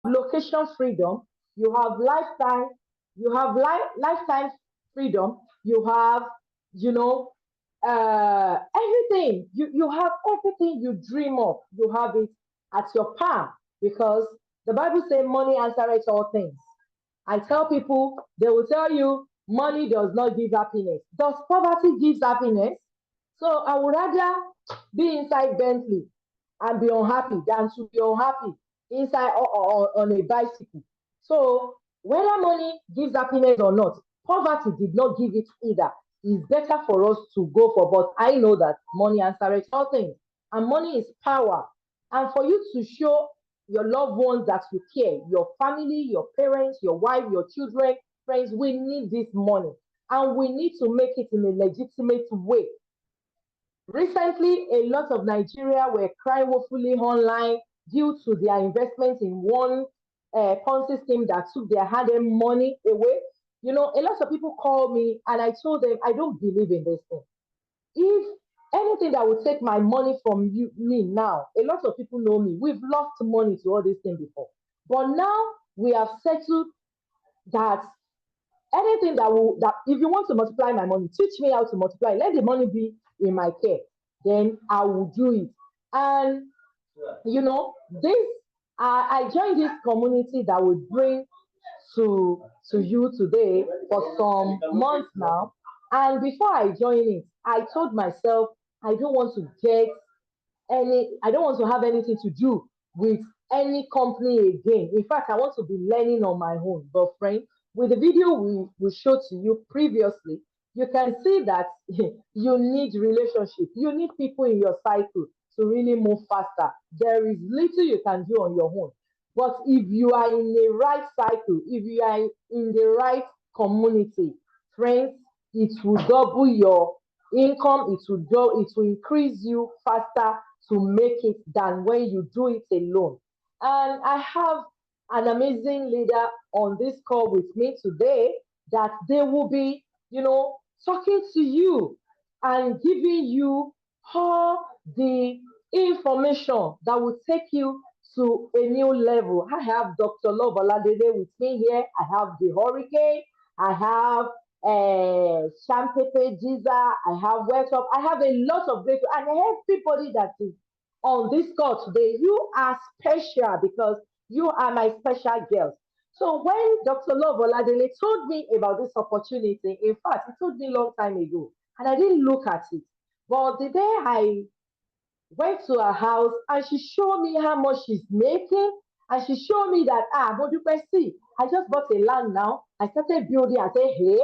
location freedom, you have lifetime freedom, you have, you know, everything. You have everything you dream of. You have it at your palm because the Bible says money answereth all things. I tell people, they will tell you money does not give happiness. Does poverty give happiness? So I would rather be inside Bentley and be unhappy than to be unhappy inside or on a bicycle. So whether money gives happiness or not, poverty did not give it either. It's better for us to go for, but I know that money answers all things, and money is power. And for you to show your loved ones that you care, your family, your parents, your wife, your children, friends, we need this money, and we need to make it in a legitimate way. Recently, a lot of Nigeria were crying woefully online due to their investment in one Ponzi scheme that took their hard-earned money away. You know, a lot of people call me, and I told them I don't believe in this thing. If anything that will take my money from me now, a lot of people know me. We've lost money to all these things before, but now we have settled that anything that if you want to multiply my money, teach me how to multiply. Let the money be in my care. Then I will do it. And you know, this I joined this community that will bring to you today for some months now. And before I joined it, I told myself I don't want to get I don't want to have anything to do with any company again. In fact, I want to be learning on my own. But friend, with the video we showed to you previously, you can see that you need relationship. You need people in your cycle to really move faster. There is little you can do on your own. But if you are in the right cycle, if you are in the right community, friends, it will double your income, it will increase you faster to make it than when you do it alone. And I have an amazing leader on this call with me today that they will be, talking to you and giving you all the information that will take you to a new level. I have Dr. Love Oladele with me here. I have the Hurricane. I have Champepe Giza. I have West Up. I have a lot of great, and everybody that is on this call today, you are special because you are my special girls. So when Dr. Love Oladele told me about this opportunity, in fact, he told me a long time ago, and I didn't look at it. But the day I went to her house and she showed me how much she's making, and she showed me that, Modupe, see, I just bought a land now. I started building. I said, hey,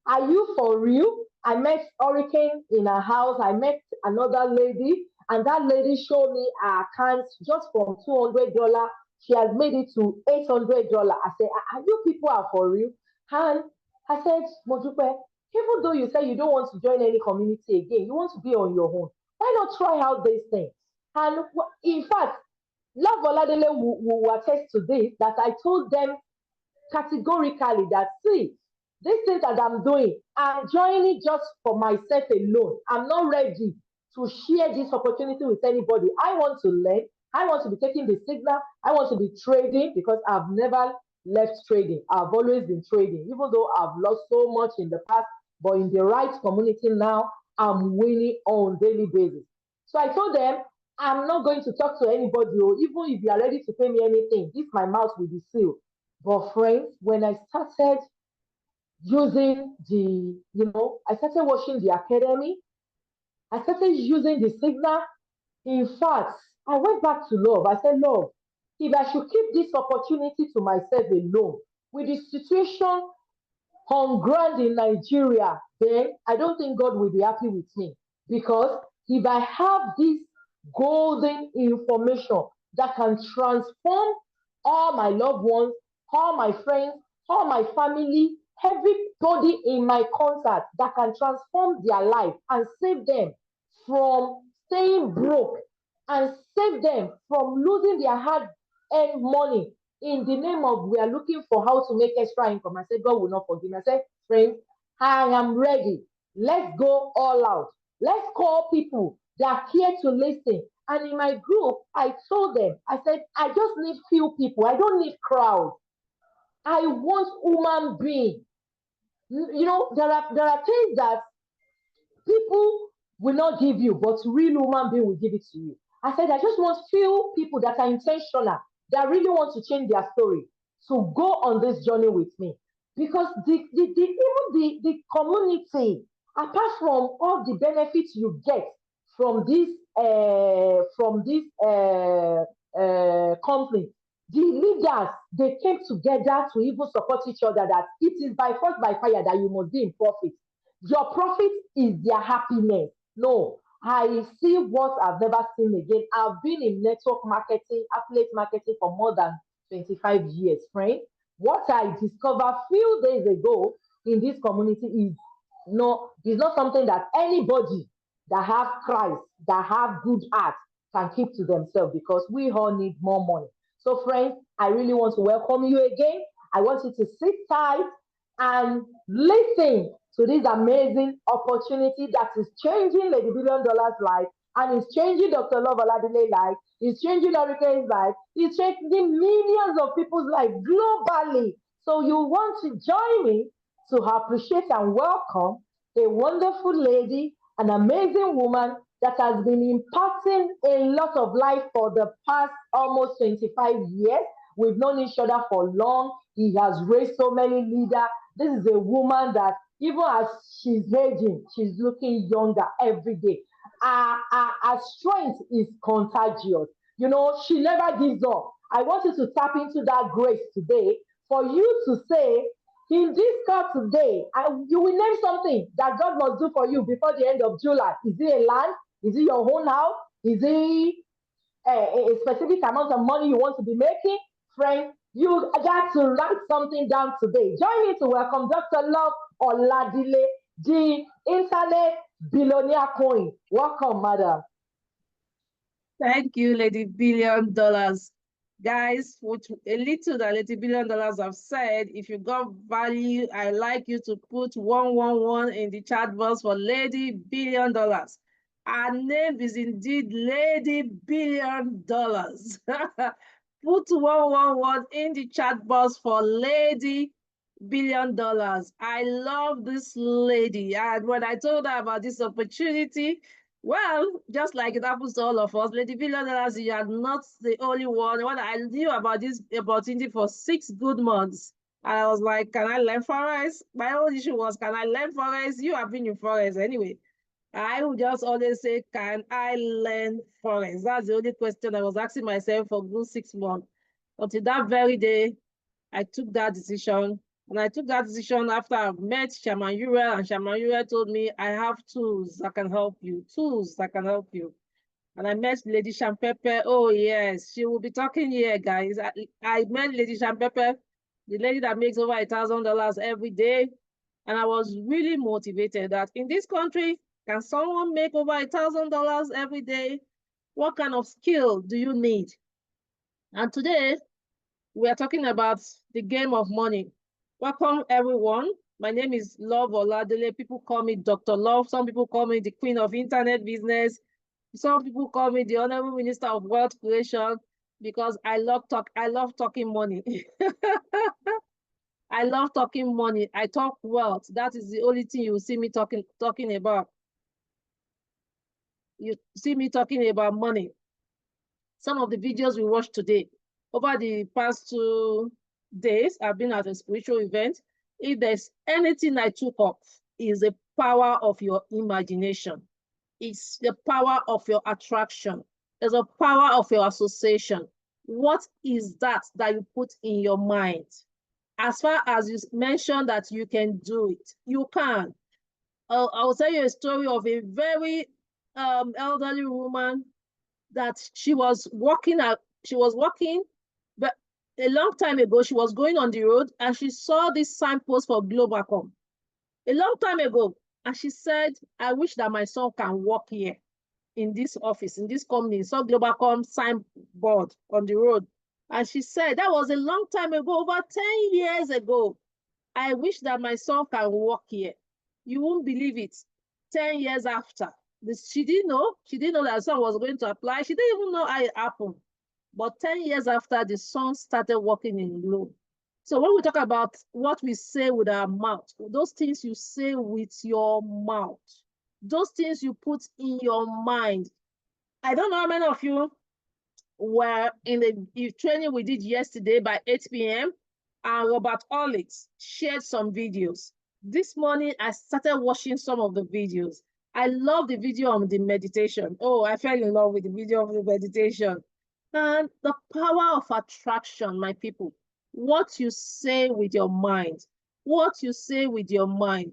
are you for real? I met Hurricane in her house. I met another lady, and that lady showed me her account just from $200. She has made it to $800. I said, you people are for real? And I said, Modupe, even though you say you don't want to join any community again, you want to be on your own. Why not try out these things? And in fact, Love Oladele will attest to this, that I told them categorically that, see, these things that I'm doing, I'm joining just for myself alone. I'm not ready to share this opportunity with anybody. I want to learn. I want to be taking the signal. I want to be trading because I've never left trading. I've always been trading, even though I've lost so much in the past. But in the right community now, I'm winning on daily basis. So I told them, I'm not going to talk to anybody, or even if you are ready to pay me anything, this my mouth will be sealed. But friends, when I started using I started watching the academy, I started using the signal. In fact, I went back to love. I said, Love, if I should keep this opportunity to myself alone, with the situation on ground in Nigeria, then I don't think God will be happy with me. Because if I have this golden information that can transform all my loved ones, all my friends, all my family, everybody in my contact, that can transform their life and save them from staying broke, and save them from losing their hard earned money in the name of we are looking for how to make extra income. I said, God will not forgive me. I said, friends, I am ready. Let's go all out. Let's call people that are here to listen And in my group, I told them, I said, I just need few people. I don't need crowd. I want human being. You know, there are things that people will not give you, but real human being will give it to you. I said, I just want few people that are intentional, that really want to change their story, to go on this journey with me. Because even the community, apart from all the benefits you get from this company, the leaders, they came together to even support each other, that it is by force by fire that you must be in profit. Your profit is their happiness. No, I see what I've never seen again. I've been in network marketing, affiliate marketing for more than 25 years, friend. What I discovered few days ago in this community is not something that anybody that have Christ, that have good heart, can keep to themselves, because we all need more money. So, friends, I really want to welcome you again. I want you to sit tight and listen to this amazing opportunity that is changing Lady Billion Dollars' life, and it's changing Dr. Love Oladele's life, it's changing Hurricane's life, it's changing millions of people's life globally. So you want to join me to appreciate and welcome a wonderful lady, an amazing woman that has been impacting a lot of life for the past almost 25 years. We've known each other for long. He has raised so many leaders. This is a woman that, even as she's aging, she's looking younger every day. Her strength is contagious. You know, she never gives up. I want you to tap into that grace today, for you to say, in this call today, you will name something that God must do for you before the end of July. Is it a land? Is it your own house? Is it a specific amount of money you want to be making? Friend, you got to write something down today. Join me to welcome Dr. Love Oladile, the internet billionaire queen. Welcome, madam. Thank you, Lady Billion Dollars. Guys, with a little that Lady Billion Dollars have said, if you got value, I like you to put 111 in the chat box for Lady Billion Dollars. Her name is indeed Lady Billion Dollars. Put 111 in the chat box for Lady $1 billion. I love this lady. And when I told her about this opportunity, well, just like it happens to all of us, Lady $1 billion, you are not the only one. When I knew about this opportunity for 6 good months, and I was like, can I learn Forex? My own issue was, can I learn Forex? You have been in Forex anyway. I would just always say, can I learn Forex? That's the only question I was asking myself for good 6 months. Until that very day, I took that decision. And I took that decision after I've met Shaman Uriel, and Shaman Uriel told me, I have tools that can help you, tools that can help you. And I met Lady Shampepe. Oh, yes, she will be talking here, guys. I met Lady Shampepe, the lady that makes over $1,000 every day. And I was really motivated that in this country, can someone make over $1,000 every day? What kind of skill do you need? And today, we are talking about the game of money. Welcome, everyone. My name is Love Oladele. People call me Dr. Love. Some people call me the Queen of Internet Business. Some people call me the Honorable Minister of Wealth Creation, because I love talking money. I love talking money. I talk wealth. That is the only thing you see me talking about. You see me talking about money. Some of the videos we watched today, over the past 2 days, I've been at a spiritual event. If there's anything I took off, is the power of your imagination. It's the power of your attraction. There's a power of your association. What is that you put in your mind? As far as you mentioned that you can do it, you can. I'll tell you a story of a very elderly woman that she was walking, but a long time ago, she was going on the road and she saw this signpost for Globacom a long time ago. And she said, I wish that my son can work here in this office, in this company. Saw Globacom signboard on the road. And she said, that was a long time ago, over 10 years ago. I wish that my son can work here. You won't believe it. 10 years after, She didn't know. She didn't know that son was going to apply. She didn't even know how it happened. But 10 years after, the son started working in loan. So when we talk about what we say with our mouth, those things you say with your mouth, those things you put in your mind. I don't know how many of you were in the training we did yesterday by 8 p.m. and Robert Olix shared some videos. This morning, I started watching some of the videos. I love the video on the meditation. Oh, I fell in love with the video of the meditation. And the power of attraction, my people. What you say with your mind, what you say with your mind,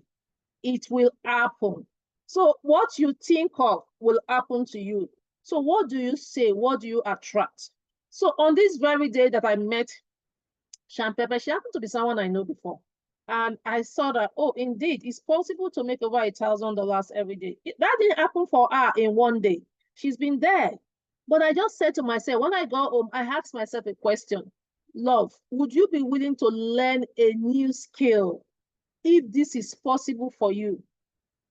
it will happen. So what you think of will happen to you. So what do you say? What do you attract? So on this very day that I met Shampepe, she happened to be someone I know before. And I saw that, oh, indeed, it's possible to make over $1,000 every day. That didn't happen for her in one day. She's been there. But I just said to myself, when I got home, I asked myself a question. Love, would you be willing to learn a new skill if this is possible for you?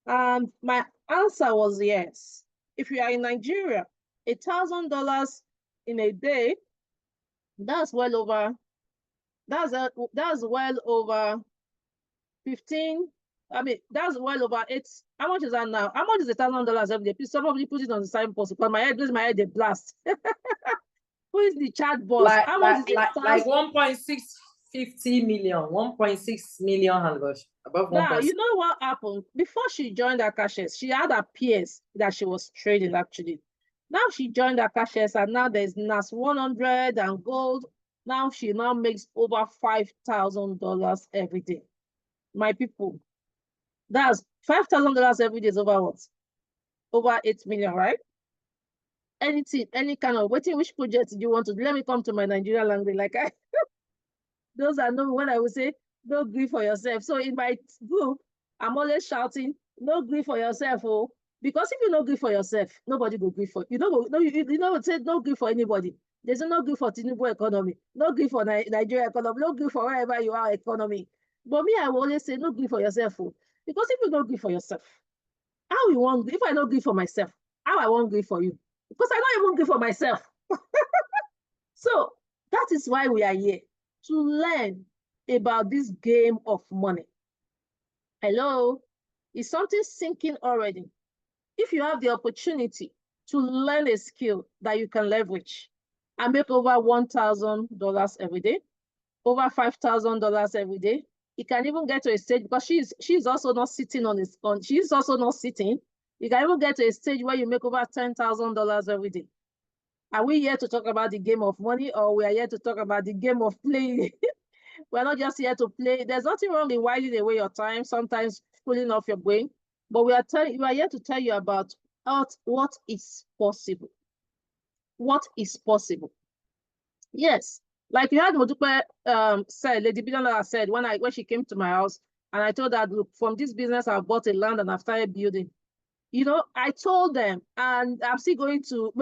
And my answer was yes. If you are in Nigeria, $1,000 in a day, that's well over, that's well over 15. I mean, that's well over 8. How much is that now? How much is $1,000 every day? Please somebody put it on the sign post because my head they blast. Who is the chat boss? Like How much like is like like 1,000? 1.650 million, 1.6 million handbars, above Now, 1.6. you know what happened? Before she joined Akashes, she had her peers that she was trading actually. Now she joined Akashes and now there's NAS 100 and gold. Now she now makes over $5,000 every day. My people, that's $5,000 every day is over what? Over 8 million, right? Anything, any kind of waiting, which project do you want to do? Let me come to my Nigerian language. Like those are no when I would say, no grief for yourself. So in my group, I'm always shouting, no grief for yourself, oh, because if you no grief for yourself, nobody will grief for you. Say no grief for anybody. There's no grief for Tinubu economy, no grief for Nigeria economy, no grief for wherever you are economy. But me, I will always say no grief for yourself, oh, because if you no grief for yourself, how you want? If I don't grief for myself, how I won't grief for you? Because I don't even grief for myself. So that is why we are here, to learn about this game of money. Hello, is something sinking already? If you have the opportunity to learn a skill that you can leverage and make over $1,000 every day, over $5,000 every day, you can even get to a stage because she's also not sitting on this. She's also not sitting. You can even get to a stage where you make over $10,000 every day. Are we here to talk about the game of money, or we are here to talk about the game of playing? We're not just here to play. There's nothing wrong in whiling away your time, sometimes pulling off your brain, but we are here to tell you about what is possible. What is possible? Yes, like you heard Modupe said, Lady Billionaire said when she came to my house, and I told her, look, from this business, I've bought a land and I've started building. You know, I told them, and I'm still going to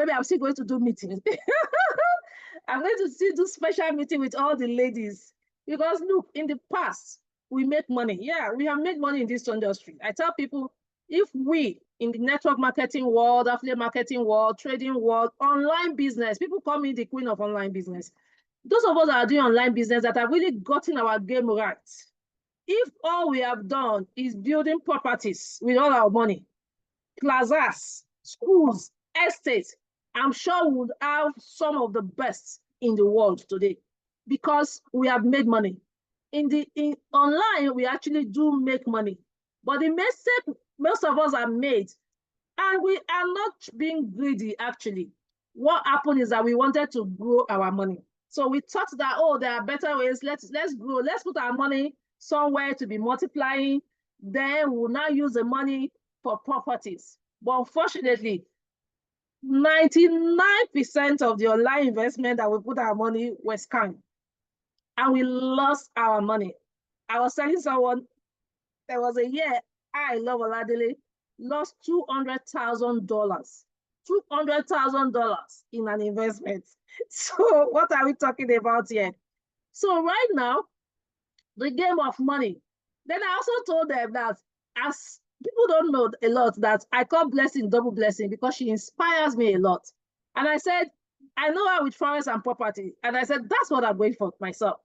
do meetings. I'm going to still do special meeting with all the ladies. Because look, in the past, we make money. Yeah, we have made money in this industry. I tell people, if we, in the network marketing world, affiliate marketing world, trading world, online business, people call me the queen of online business. Those of us that are doing online business that have really gotten our game right, if all we have done is building properties with all our money, plazas, schools, estates, I'm sure we would have some of the best in the world today because we have made money. In online, we actually do make money. But the mistake most of us have made, and we are not being greedy actually. What happened is that we wanted to grow our money. So we thought that, oh, there are better ways. Let's grow. Let's put our money somewhere to be multiplying. Then we'll now use the money for properties. But unfortunately, 99% of the online investment that we put our money was scammed. And we lost our money. I was telling someone, there was a year, I love Oladele, lost $200,000. $200,000 in an investment. So what are we talking about here? So right now, the game of money. Then I also told them that as people don't know a lot that I call Blessing double blessing because she inspires me a lot. And I said, I know her with forest and property. And I said, that's what I'm going for myself.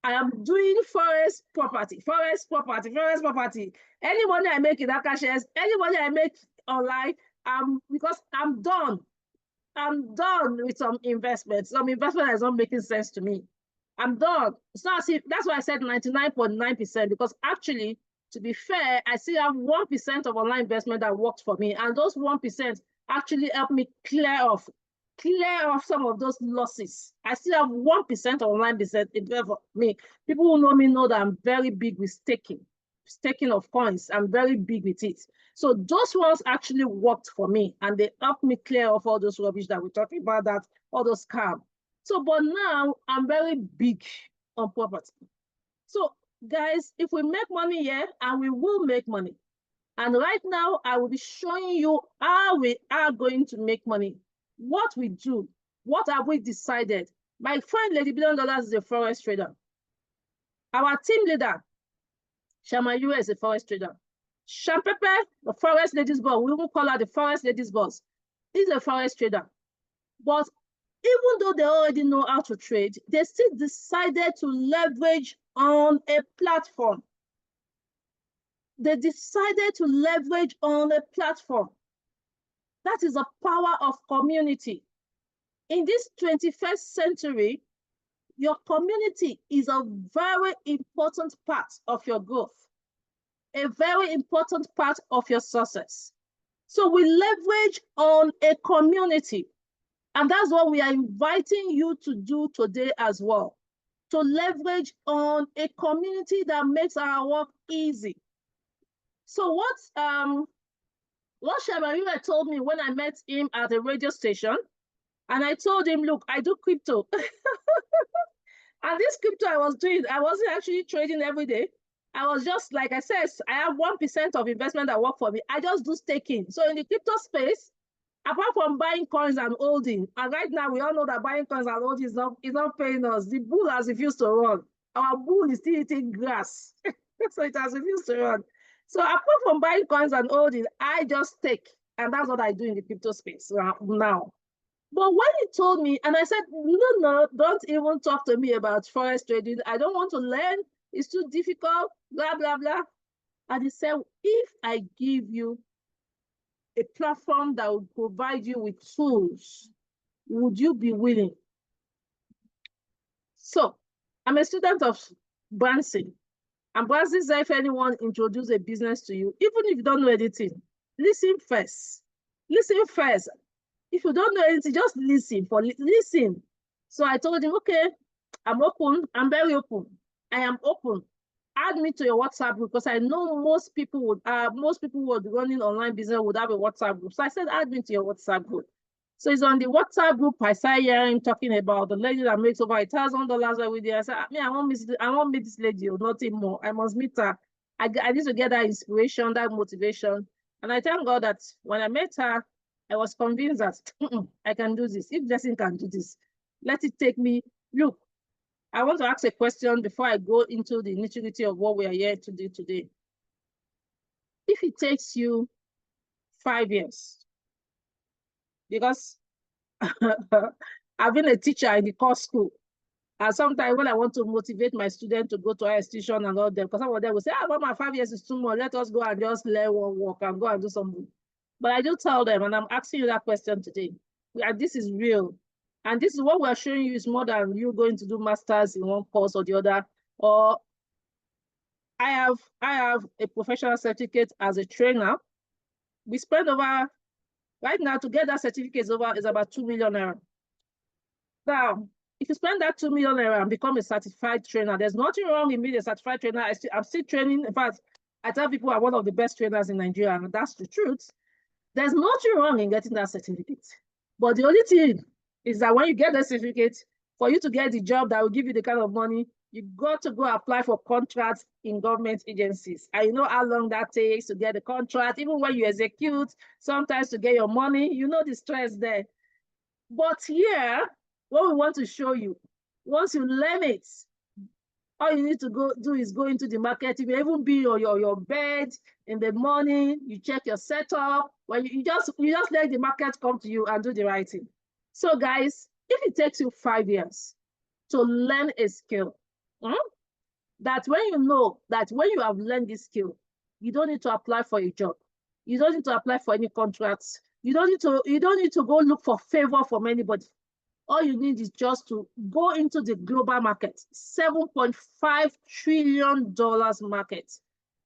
I am doing forest property, forest property, forest property. Any money I make in Aka shares, any money I make online, because I'm done. I'm done with some investments. Some investment is not making sense to me. I'm done. It's not as if, that's why I said 99.9%, because actually, to be fair, I still have 1% of online investment that worked for me. And those 1% actually helped me clear off some of those losses. I still have 1% of online business for me. People who know me know that I'm very big with staking of coins. I'm very big with it. So those ones actually worked for me, and they helped me clear off all those rubbish that we're talking about, that all those scam. So, but now I'm very big on property. So, guys, if we make money here, and we will make money, and right now I will be showing you how we are going to make money, what we do, what have we decided. My friend Lady Billion Dollars is a forex trader. Our team leader, Shama Yue, is a forex trader. Shampepe, the forex ladies boss, we won't call her the forex ladies boss, is a forex trader. But even though they already know how to trade, they still decided to leverage on a platform. They decided to leverage on a platform. That is the power of community. In this 21st century, your community is a very important part of your growth, a very important part of your success. So we leverage on a community. And that's what we are inviting you to do today as well, to leverage on a community that makes our work easy. So what Shamarira told me when I met him at a radio station, and I told him, look, I do crypto. And this crypto I was doing, I wasn't actually trading every day. I was just, like I said, I have 1% of investment that work for me. I just do staking. So in the crypto space, apart from buying coins and holding, and right now we all know that buying coins and holding is not paying us. The bull has refused to run. Our bull is still eating grass. So it has refused to run. So apart from buying coins and holding, I just stake. And that's what I do in the crypto space now. But when he told me, and I said, no, don't even talk to me about forex trading. I don't want to learn. It's too difficult, blah, blah, blah. And he said, if I give you a platform that will provide you with tools, would you be willing? So I'm a student of Branson. And Branson said, if anyone introduce a business to you, even if you don't know anything, listen first. Listen first. If you don't know anything, just listen. Listen. So I told him, okay, I'm open. I'm very open. I am open. Add me to your WhatsApp group, because I know most people who are running online business would have a WhatsApp group. So I said, add me to your WhatsApp group. So it's on the WhatsApp group. I started hearing talking about the lady that makes over $1,000 every day. I said, I won't meet this lady, or nothing more. I must meet her. I need to get that inspiration, that motivation. And I thank God that when I met her, I was convinced that I can do this. If Blessing can do this, let it take me. Look, I want to ask a question before I go into the nitty-gritty of what we are here to do today. If it takes you 5 years, because I've been a teacher in the course school, and sometimes when I want to motivate my students to go to our institution and all that, because some of them will say, but my 5 years is too much, let us go and just learn one work and go and do something. But I do tell them, and I'm asking you that question today, and this is real. And this is what we're showing you is more than you going to do masters in one course or the other. Or I have a professional certificate as a trainer. We spend over, right now to get that certificate is about 2 million naira. Now, if you spend that 2 million naira and become a certified trainer, there's nothing wrong in being a certified trainer. I'm still training. In fact, I tell people I'm one of the best trainers in Nigeria, and that's the truth. There's nothing wrong in getting that certificate. But the only thing is that when you get the certificate, for you to get the job that will give you the kind of money, you got to go apply for contracts in government agencies. And you know how long that takes to get the contract, even when you execute, sometimes to get your money, you know the stress there. But here, what we want to show you, once you learn it, All you need to do is go into the market. You may even be on your bed in the morning. You check your setup. When you just let the market come to you and do the right thing. So guys, if it takes you 5 years to learn a skill, that when you know that when you have learned this skill, you don't need to apply for a job. You don't need to apply for any contracts. You don't need to go look for favor from anybody. All you need is just to go into the global market, $7.5 trillion market.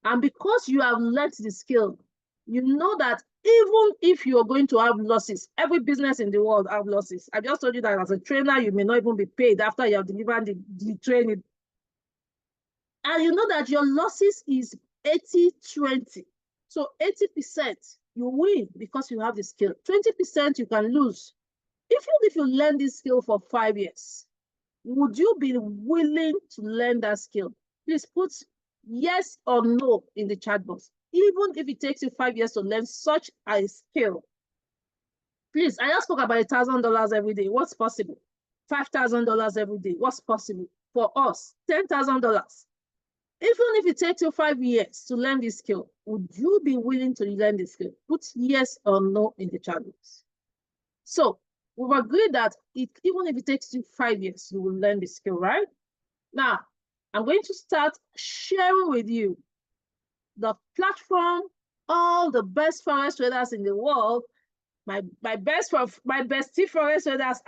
And because you have learned the skill, you know that even if you are going to have losses, every business in the world have losses. I just told you that as a trainer, you may not even be paid after you have delivered the training. And you know that your losses is 80-20. So 80% you win because you have the skill. 20% you can lose. Even if you learn this skill for 5 years, would you be willing to learn that skill? Please put yes or no in the chat box. Even if it takes you 5 years to learn such a skill. Please, I just spoke about $1,000 every day. What's possible? $5,000 every day. What's possible? For us, $10,000. Even if it takes you 5 years to learn this skill, would you be willing to learn this skill? Put yes or no in the chat box. So we've agreed that even if it takes you 5 years, you will learn the skill, right? Now, I'm going to start sharing with you the platform, all the best forex traders in the world, my bestie forex traders,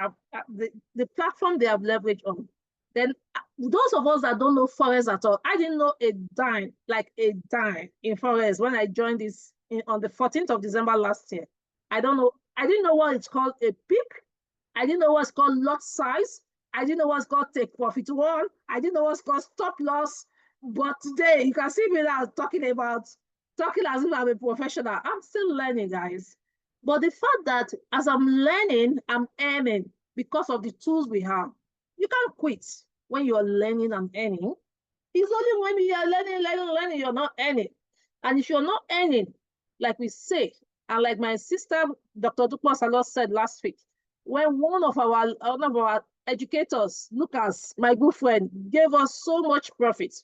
the platform they have leveraged on. Then those of us that don't know forex at all, I didn't know a dime in forex when I joined this on the 14th of December last year. I didn't know what it's called a peak. I didn't know what's called lot size. I didn't know what's called take profit one. I didn't know what's called stop loss. But today you can see me now talking as if I'm a professional. I'm still learning, guys. But the fact that as I'm learning, I'm earning because of the tools we have. You can't quit when you're learning and earning. It's only when you are learning, you're not earning. And if you're not earning, like we say, and like my sister, Dr. Dukwa Salos said last week, when one of our educators, Lucas, my good friend, gave us so much profit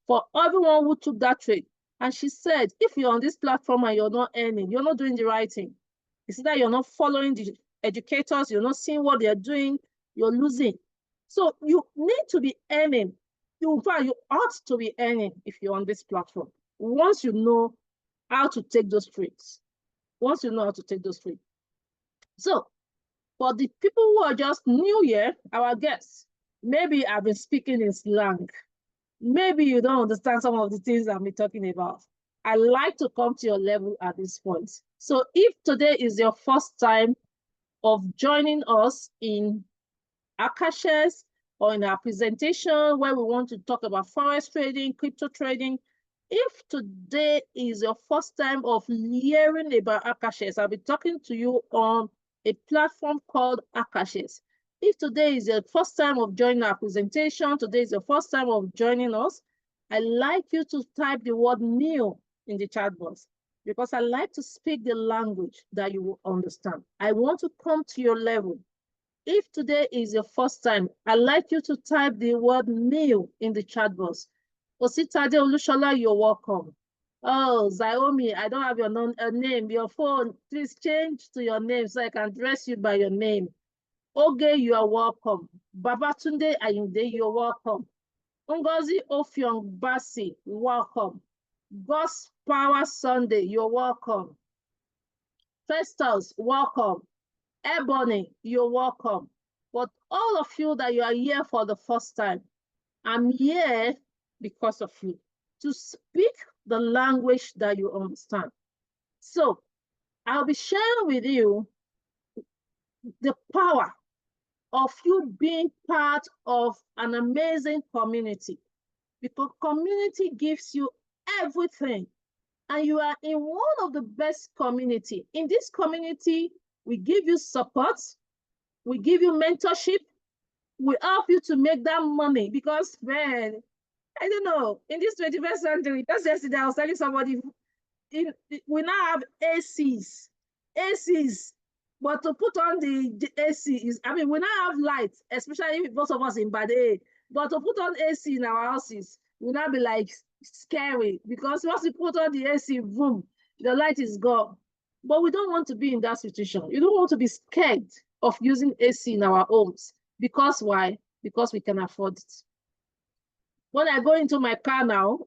for everyone who took that trade. And she said, if you're on this platform and you're not earning, you're not doing the right thing. It's that you're not following the educators, you're not seeing what they're doing, you're losing. So you need to be earning. You ought to be earning if you're on this platform. Once you know how to take those trades. So for the people who are just new here, our guests, maybe I've been speaking in slang. Maybe you don't understand some of the things I'm talking about. I like to come to your level at this point. So if today is your first time of joining us in Akashes or in our presentation where we want to talk about forex trading, crypto trading, if today is your first time of hearing about Akashes, I'll be talking to you on a platform called Akashes. If today is your first time of joining our presentation, today is your first time of joining us, I'd like you to type the word new in the chat box because I like to speak the language that you will understand. I want to come to your level. If today is your first time, I'd like you to type the word new in the chat box. Ositade Olushola, you're welcome. Oh, Zaomi, I don't have your name. Your phone, please change to your name so I can address you by your name. Oge, you are welcome. Babatunde Ayinde, you're welcome. Ngozi Ofiong Basi, welcome. God's Power Sunday, you're welcome. Festus, welcome. Ebony, you're welcome. But all of you that you are here for the first time, I'm here because of you, to speak the language that you understand. So I'll be sharing with you the power of you being part of an amazing community, because community gives you everything, and you are in one of the best community. In this community, we give you support, we give you mentorship, we help you to make that money, because man, I don't know, in this 21st century, just yesterday I was telling somebody, we now have ACs, but to put on the AC is, I mean, we now have lights, especially most of us in Bade. But to put on AC in our houses will not be like scary, because once you put on the AC, boom, the light is gone. But we don't want to be in that situation. You don't want to be scared of using AC in our homes. Because why? Because we can afford it. When I go into my car now,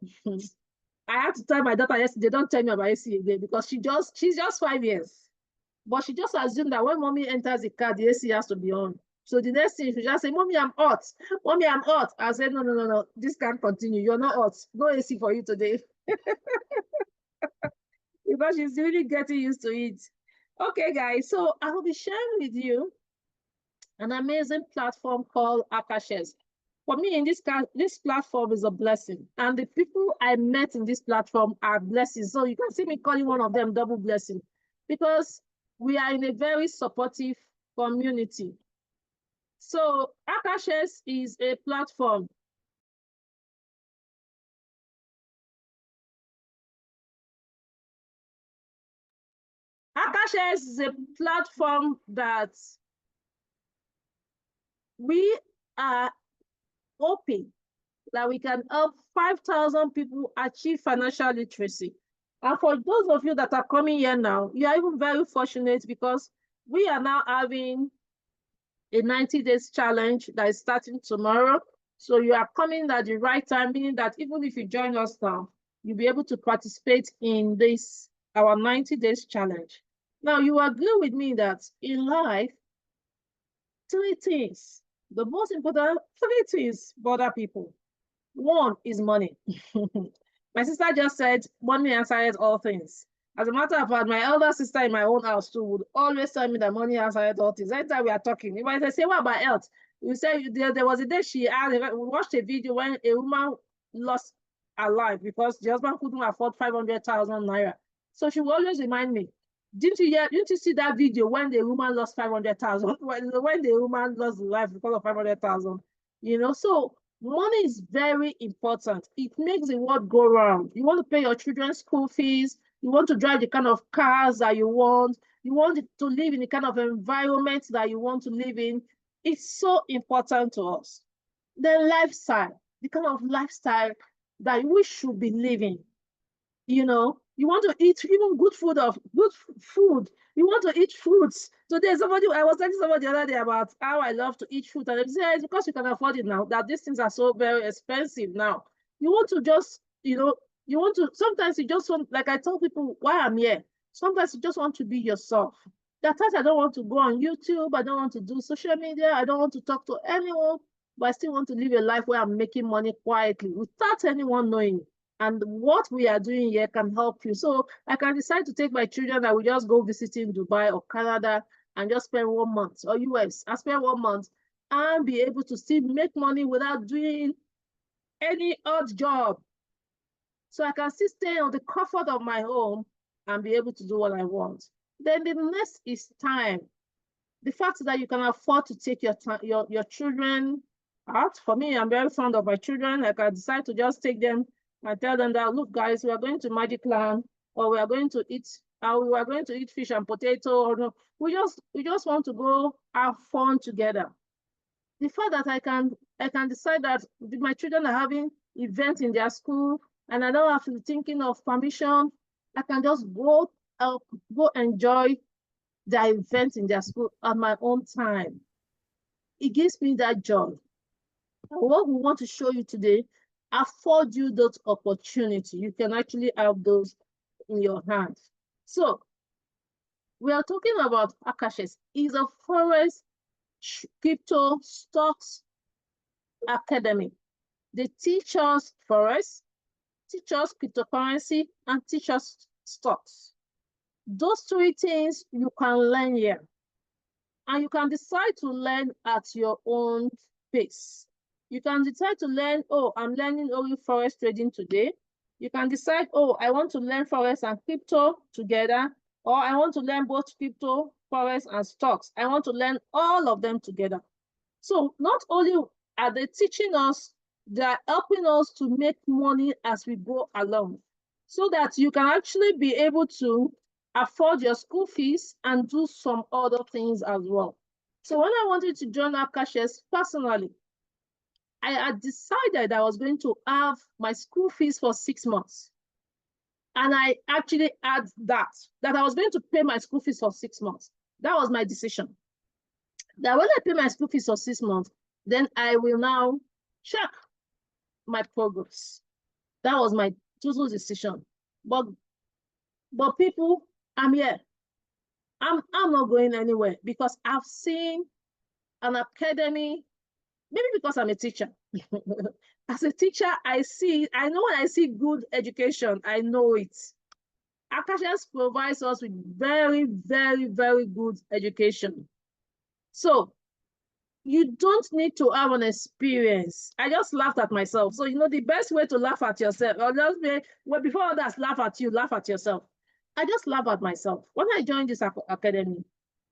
I had to tell my daughter yesterday, don't tell me about AC again, because she's just 5 years. But she just assumed that when mommy enters the car, the AC has to be on. So the next thing, she just say, Mommy, I'm hot. Mommy, I'm hot. I said, no, no, no, no. This can't continue. You're not hot. No AC for you today. Because she's really getting used to it. Okay, guys. So I will be sharing with you an amazing platform called Akashes. For me, in this platform is a blessing. And the people I met in this platform are blessings. So you can see me calling one of them double blessing, because we are in a very supportive community. So Akashes is a platform. Akashes is a platform that we are hoping that we can help 5,000 people achieve financial literacy. And for those of you that are coming here now, you are even very fortunate, because we are now having a 90 days challenge that is starting tomorrow. So you are coming at the right time, meaning that even if you join us now, you'll be able to participate in this, our 90 days challenge. Now, you agree with me that in life, three things, the most important three things bother people. One is money. My sister just said, money answers all things. As a matter of fact, my elder sister in my own house too would always tell me that money answers all things. Anytime we are talking, if I say, what about health? You say, there was a day we watched a video when a woman lost her life because the husband couldn't afford 500,000 naira. So she will always remind me, didn't you see that video when the woman lost 500,000? When the woman lost life because of 500,000? So money is very important. It makes the world go round. You want to pay your children's school fees. You want to drive the kind of cars that you want. You want to live in the kind of environment that you want to live in. It's so important to us. The lifestyle, the kind of lifestyle that we should be living. You want to eat even good food. You want to eat fruits. Today, I was telling somebody the other day about how I love to eat fruit, and they say it's because you can afford it now, that these things are so very expensive now. You want to just, sometimes you just want, like I tell people why I'm here, sometimes you just want to be yourself. There are times I don't want to go on YouTube, I don't want to do social media, I don't want to talk to anyone, but I still want to live a life where I'm making money quietly without anyone knowing. And what we are doing here can help you. So I can decide to take my children that we just go visiting Dubai or Canada and just spend 1 month, or US. I spend 1 month and be able to still make money without doing any odd job. So I can still stay on the comfort of my home and be able to do what I want. Then the next is time. The fact that you can afford to take your children out. For me, I'm very fond of my children. I can decide to just take them and tell them that, look, guys, we are going to Magic Land, or we are going to eat fish and potato, or no, we just want to go have fun together. The fact that I can decide that my children are having events in their school and I don't have to be thinking of permission, I can just go enjoy their events in their school at my own time. It gives me that joy. And what we want to show you today, afford you those opportunities. You can actually have those in your hands. So we are talking about Akashes. It's a forex crypto stocks academy. They teach us forex, teach us cryptocurrency, and teach us stocks. Those three things you can learn here. And you can decide to learn at your own pace. You can decide to learn, oh, I'm learning only forex trading today. You can decide, oh, I want to learn forex and crypto together, or I want to learn both crypto, forex, and stocks. I want to learn all of them together. So not only are they teaching us, they are helping us to make money as we go along, so that you can actually be able to afford your school fees and do some other things as well. So when I wanted to join Akashes personally, I had decided I was going to have my school fees for 6 months. And I actually had that I was going to pay my school fees for 6 months. That was my decision. That when I pay my school fees for 6 months, then I will now check my progress. That was my total decision. But people, I'm here. I'm not going anywhere because I've seen an academy, maybe because I'm a teacher. As a teacher, I know when I see good education, I know it. Akashians provides us with very, very, very good education. So you don't need to have an experience. I just laughed at myself. So, the best way to laugh at yourself, or just be, well, before others laugh at you, laugh at yourself. I just laugh at myself. When I joined this academy,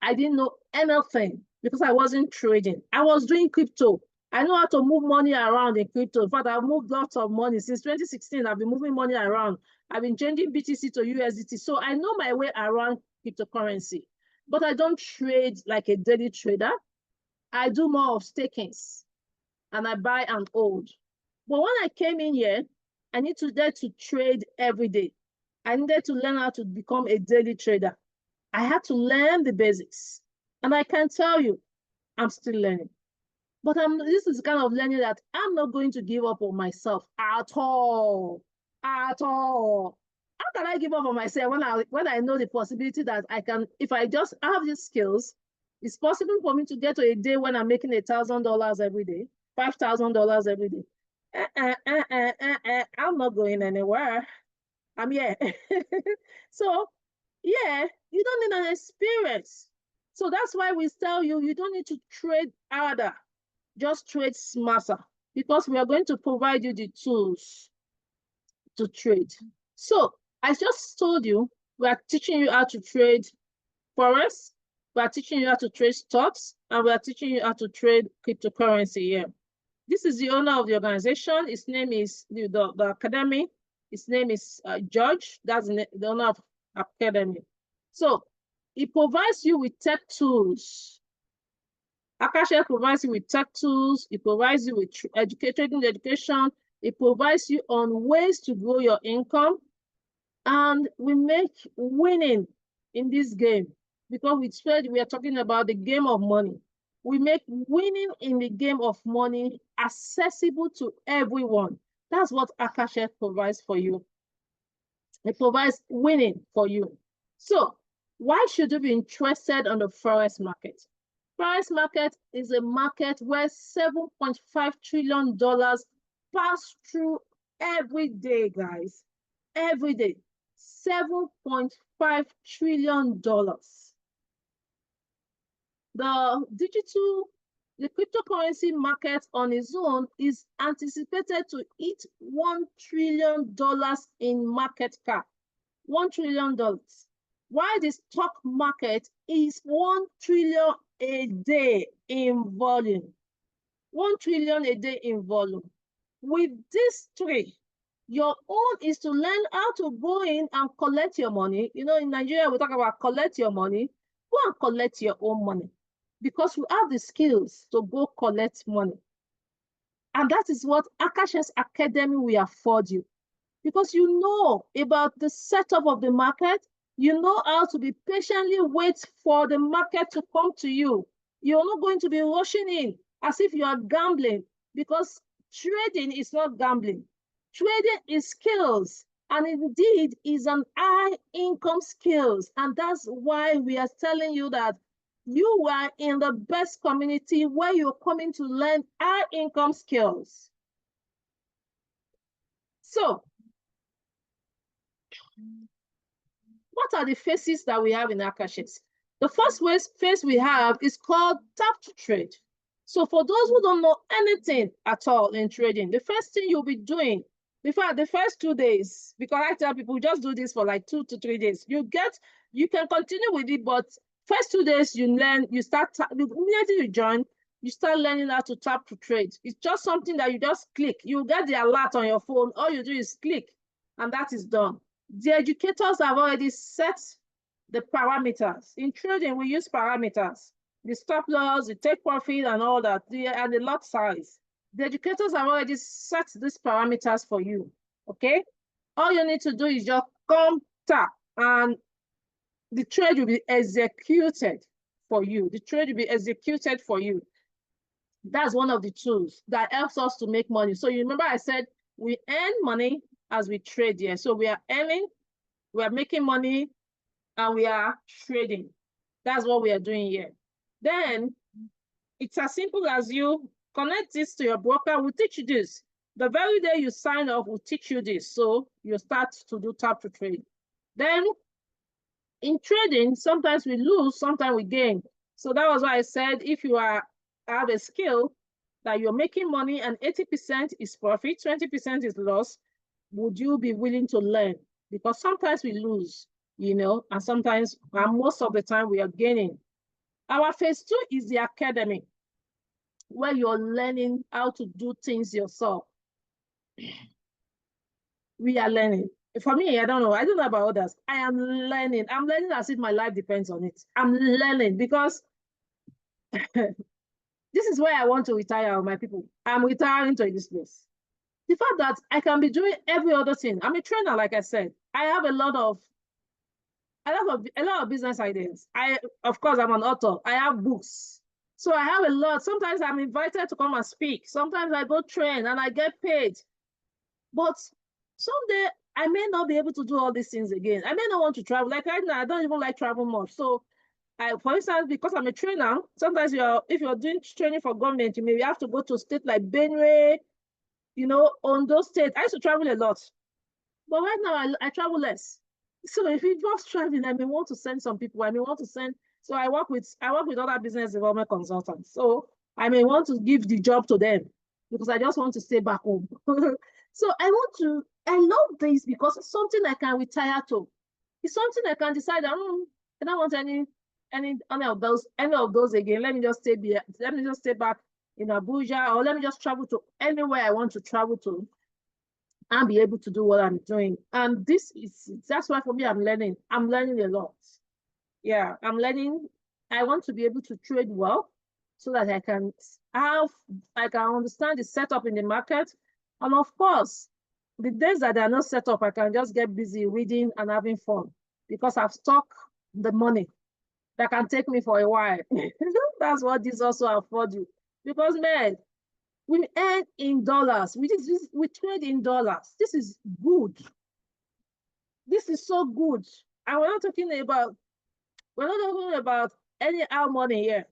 I didn't know anything because I wasn't trading. I was doing crypto. I know how to move money around in crypto. In fact, I've moved lots of money. Since 2016, I've been moving money around. I've been changing BTC to USDT. So I know my way around cryptocurrency. But I don't trade like a daily trader. I do more of stakings and I buy and hold. But when I came in here, I need to dare to trade every day. I needed to learn how to become a daily trader. I had to learn the basics. And I can tell you, I'm still learning. But this is the kind of learning that I'm not going to give up on myself at all. At all. How can I give up on myself when I know the possibility that I can, if I just have these skills, it's possible for me to get to a day when I'm making $1,000 every day, $5,000 every day. I'm not going anywhere. I'm here. So, yeah, you don't need an experience. So that's why we tell you, you don't need to trade harder. Just trade smarter because we are going to provide you the tools to trade. So I just told you, we are teaching you how to trade forex, we are teaching you how to trade stocks, and we are teaching you how to trade cryptocurrency here. This is the owner of the organization. His name is the academy. His name is George. That's the owner of academy. So he provides you with tech tools. Akasha provides you with tech tools. It provides you with trading education. It provides you on ways to grow your income. And we make winning in this game because we are talking about the game of money. We make winning in the game of money accessible to everyone. That's what Akasha provides for you. It provides winning for you. So why should you be interested on the forex market? Forex market is a market where $7.5 trillion pass through every day, guys. Every day. $7.5 trillion. The cryptocurrency market on its own is anticipated to hit $1 trillion in market cap. $1 trillion. While the stock market is 1 trillion a day in volume. 1 trillion a day in volume. With these three, your own is to learn how to go in and collect your money. In Nigeria, we talk about collect your money. Go and collect your own money because you have the skills to go collect money. And that is what Akasha's Academy will afford you because you know about the setup of the market. You know how to be patiently wait for the market to come to you. You're not going to be rushing in as if you are gambling because trading is not gambling. Trading is skills and indeed is an high income skills. And that's why we are telling you that you are in the best community where you're coming to learn high income skills. So, what are the phases that we have in Akashics? The first phase we have is called tap to trade. So for those who don't know anything at all in trading, the first thing you'll be doing, before the first 2 days, because I tell people just do this for like 2 to 3 days, you can continue with it, but first 2 days you learn, immediately you join, you start learning how to tap to trade. It's just something that you just click. You get the alert on your phone. All you do is click, and that is done. The educators have already set the parameters. In trading, we use parameters. The stop loss, the take profit, and all that, and the lot size. The educators have already set these parameters for you, okay? All you need to do is just come tap, and the trade will be executed for you. The trade will be executed for you. That's one of the tools that helps us to make money. So you remember I said we earn money as we trade here. So we are earning, we are making money, and we are trading. That's what we are doing here. Then it's as simple as you connect this to your broker. We'll teach you this. The very day you sign up, we'll teach you this. So you start to do tap to trade. Then in trading, sometimes we lose, sometimes we gain. So that was why I said if you have a skill that you're making money and 80% is profit, 20% is loss, would you be willing to learn? Because sometimes we lose, and sometimes, and most of the time, we are gaining. Our phase 2 is the academy, where you're learning how to do things yourself. We are learning. For me, I don't know about others. I am learning. I'm learning as if my life depends on it. I'm learning because this is where I want to retire, my people. I'm retiring to this place. The fact that I can be doing every other thing. I'm a trainer, like I said. I have a lot of business ideas. Of course, I'm an author. I have books. So I have a lot. Sometimes I'm invited to come and speak. Sometimes I go train and I get paid. But someday I may not be able to do all these things again. I may not want to travel. Like right now, I don't even like travel much. So for instance, because I'm a trainer, sometimes if you're doing training for government, you maybe have to go to a state like Benue, Ondo State. I used to travel a lot. But right now, I travel less. So if it involves traveling, I may want to send some people. I may want to send. So I work with other business development consultants. So I may want to give the job to them because I just want to stay back home. So I love this because it's something I can retire to. It's something I can decide. I don't want any of those again. Let me just stay back in Abuja, or let me just travel to anywhere I want to travel to and be able to do what I'm doing. And that's why for me, I'm learning a lot. Yeah, I'm learning. I want to be able to trade well so that I can understand the setup in the market. And of course, the days that are not set up, I can just get busy reading and having fun because I've stocked the money that can take me for a while. That's what this also affords you. Because, man, we earn in dollars. We trade in dollars. This is good. This is so good. And we're not talking about anyhow money here.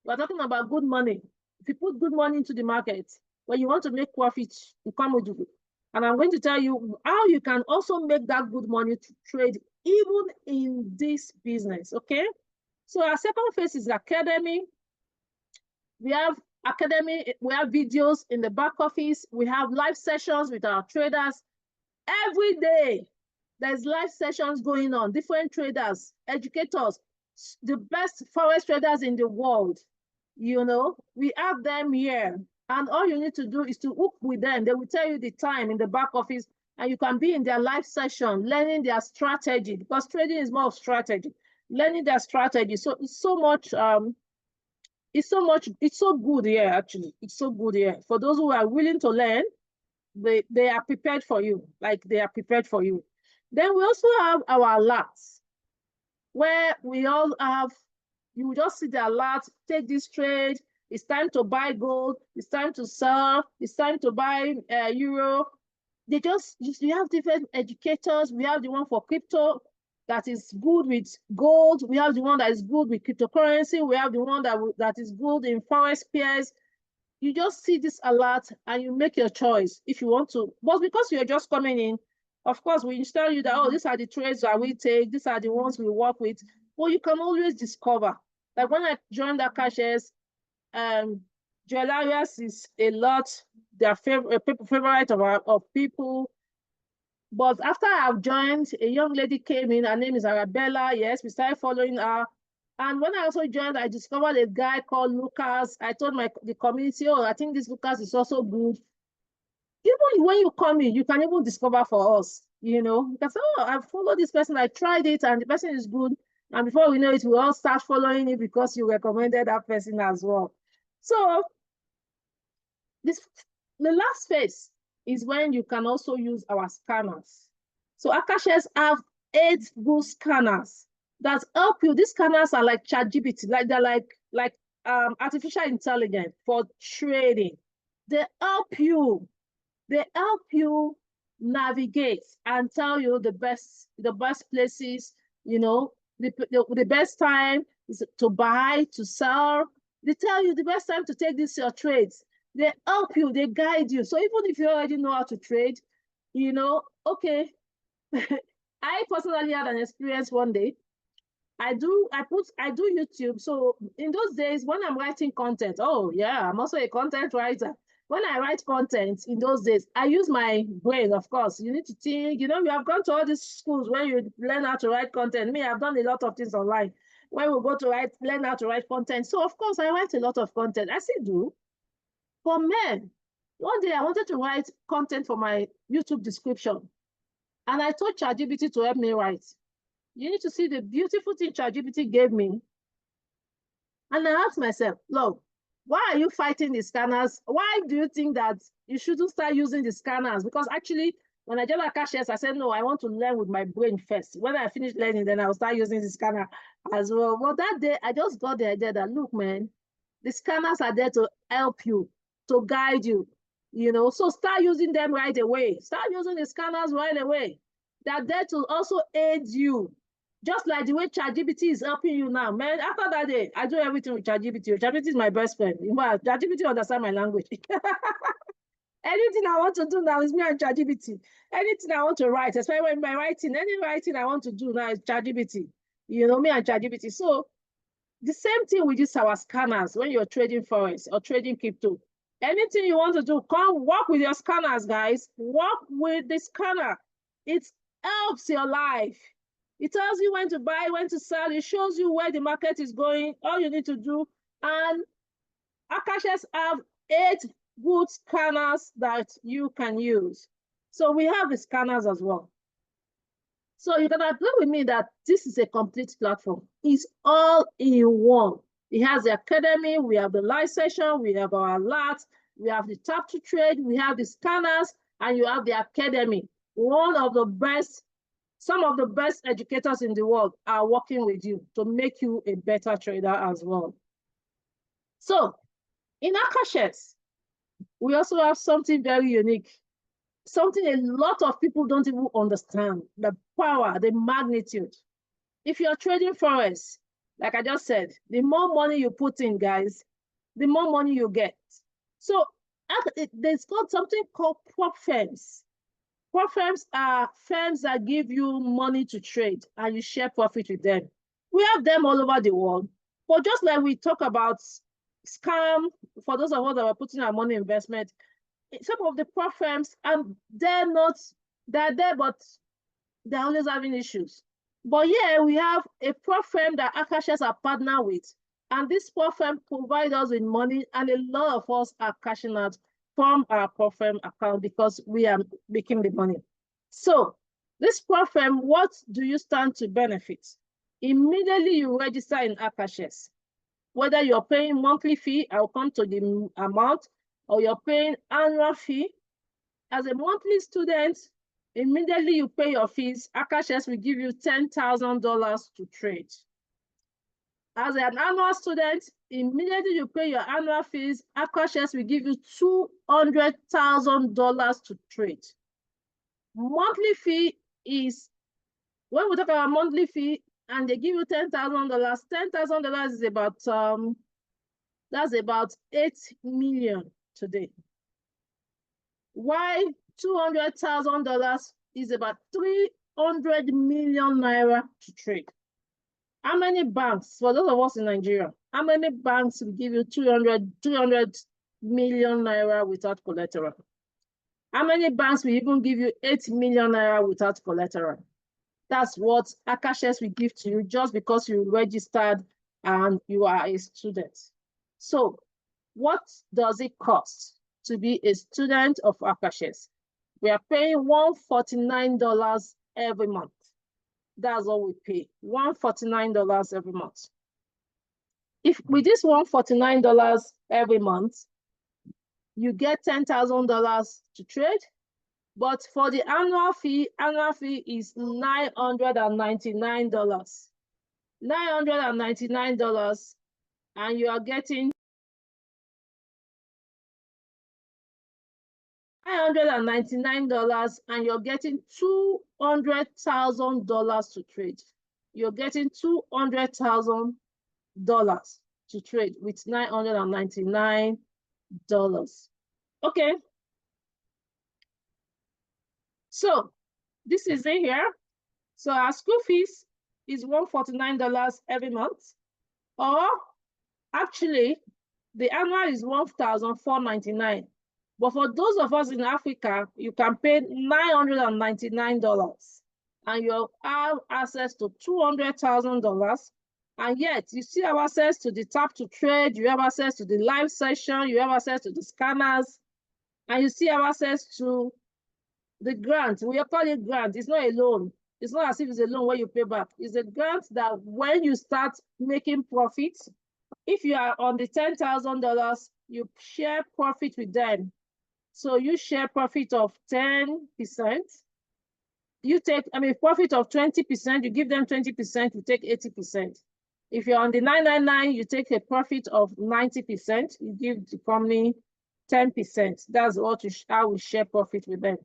We're talking about good money. If you put good money into the market, when you want to make profit, you come with it. And I'm going to tell you how you can also make that good money to trade even in this business, okay? So our second phase is academy. We have academy, we have videos in the back office. We have live sessions with our traders. Every day, there's live sessions going on, different traders, educators, the best forex traders in the world. We have them here. And all you need to do is to hook with them. They will tell you the time in the back office, and you can be in their live session, learning their strategy, because trading is more of strategy, learning their strategy. So it's so good here, actually. It's so good here. For those who are willing to learn, they are prepared for you. Like, they are prepared for you. Then we also have our alerts, where we all have, you just see the alert, take this trade, it's time to buy gold, it's time to sell, it's time to buy euro. You have different educators. We have the one for crypto that is good with gold. We have the one that is good with cryptocurrency. We have the one that is good in forex pairs. You just see this alert and you make your choice if you want to. But because you're just coming in, of course, we tell you that, oh, these are the trades that we take, these are the ones we work with. Well, you can always discover. Like when I joined the cashiers, Jewelarias is a lot, their favorite of people. But after I've joined, a young lady came in, her name is Arabella. Yes, we started following her. And when I also joined, I discovered a guy called Lucas. I told the community, oh, I think this Lucas is also good. Even when you come in, you can even discover for us, because, oh, I followed this person, I tried it, and the person is good. And before we know it, we all start following it because you recommended that person as well. So The last phase is when you can also use our scanners. So Akashes have 8 good scanners that help you. These scanners are like ChatGPT, like they're like artificial intelligence for trading. They help you. They help you navigate and tell you the best places, the best time is to buy, to sell. They tell you the best time to take this your trades. They help you, they guide you. So even if you already know how to trade, okay. I personally had an experience one day. I do YouTube. So in those days when I'm writing content, oh yeah, I'm also a content writer. When I write content in those days, I use my brain, of course. You need to think, you have gone to all these schools where you learn how to write content. Me, I've done a lot of things online. When we go to learn how to write content. So of course I write a lot of content. I still do. For men, one day I wanted to write content for my YouTube description. And I told ChatGPT to help me write. You need to see the beautiful thing ChatGPT gave me. And I asked myself, look, why are you fighting the scanners? Why do you think that you shouldn't start using the scanners? Because actually, when I joined Akashes, I said, no, I want to learn with my brain first. When I finish learning, then I'll start using the scanner as well. Well, that day, I just got the idea that, look, man, the scanners are there to help you, to guide you, So start using them right away. Start using the scanners right away. They're there to also aid you. Just like the way ChatGPT is helping you now, man. After that day, I do everything with ChatGPT. ChatGPT is my best friend. ChatGPT understands my language. Anything I want to do now is me and ChatGPT. Anything I want to write, especially when by writing, any writing I want to do now is ChatGPT. Me and ChatGPT. So the same thing with these our scanners when you're trading forex or trading crypto. Anything you want to do, come work with your scanners, guys. Work with the scanner. It helps your life. It tells you when to buy, when to sell. It shows you where the market is going, all you need to do. And Akashes have 8 good scanners that you can use. So we have the scanners as well. So you can agree with me that this is a complete platform. It's all in one. It has the academy, we have the live session, we have our alerts, we have the tap to trade, we have the scanners, and you have the academy. Some of the best educators in the world are working with you to make you a better trader as well. So in Akashes, we also have something very unique, something a lot of people don't even understand, the power, the magnitude. If you're trading forex, like I just said, the more money you put in, guys, the more money you get. So there's got something called prop firms. Prop firms are firms that give you money to trade and you share profit with them. We have them all over the world. But just like we talk about scam, for those of us that are putting our money investment, some of the prop firms, they're there, but they're always having issues. But yeah, we have a prop firm that Akashes are partnered with. And this prop firm provides us with money, and a lot of us are cashing out from our prop firm account because we are making the money. So this prop firm, what do you stand to benefit? Immediately you register in Akashes. Whether you're paying monthly fee, I'll come to the amount, or you're paying annual fee. As a monthly student, immediately you pay your fees, Akashes will give you $10,000 to trade. As an annual student, immediately you pay your annual fees, Akashes will give you $200,000 to trade. Monthly fee is, when we talk about monthly fee and they give you $10,000, $10,000 is about, that's about 8 million today. Why $200,000 is about 300 million naira to trade. How many banks, for those of us in Nigeria, how many banks will give you 200 million naira without collateral? How many banks will even give you 8 million naira without collateral? That's what Akashes will give to you just because you registered and you are a student. So what does it cost to be a student of Akashes? We are paying $149 every month. That's all we pay, $149 every month. If with this $149 every month, you get $10,000 to trade. But for the annual fee is $999. $999, and you are getting $999, and you're getting $200,000 to trade. You're getting $200,000 to trade with $999. Okay. So this is it here. So our school fees is $149 every month, or actually the annual is $1,499. But for those of us in Africa, you can pay $999 and you have access to $200,000. And yet you still have access to the tap to trade, you have access to the live session, you have access to the scanners, and you still have access to the grant. We call it grant. It's not a loan. It's not as if it's a loan where you pay back. It's a grant that when you start making profits, if you are on the $10,000, you share profit with them. So you share profit of 10%. You take, profit of 20%, you give them 20%, you take 80%. If you're on the 999, you take a profit of 90%, you give the company 10%. That's how we share profit with them.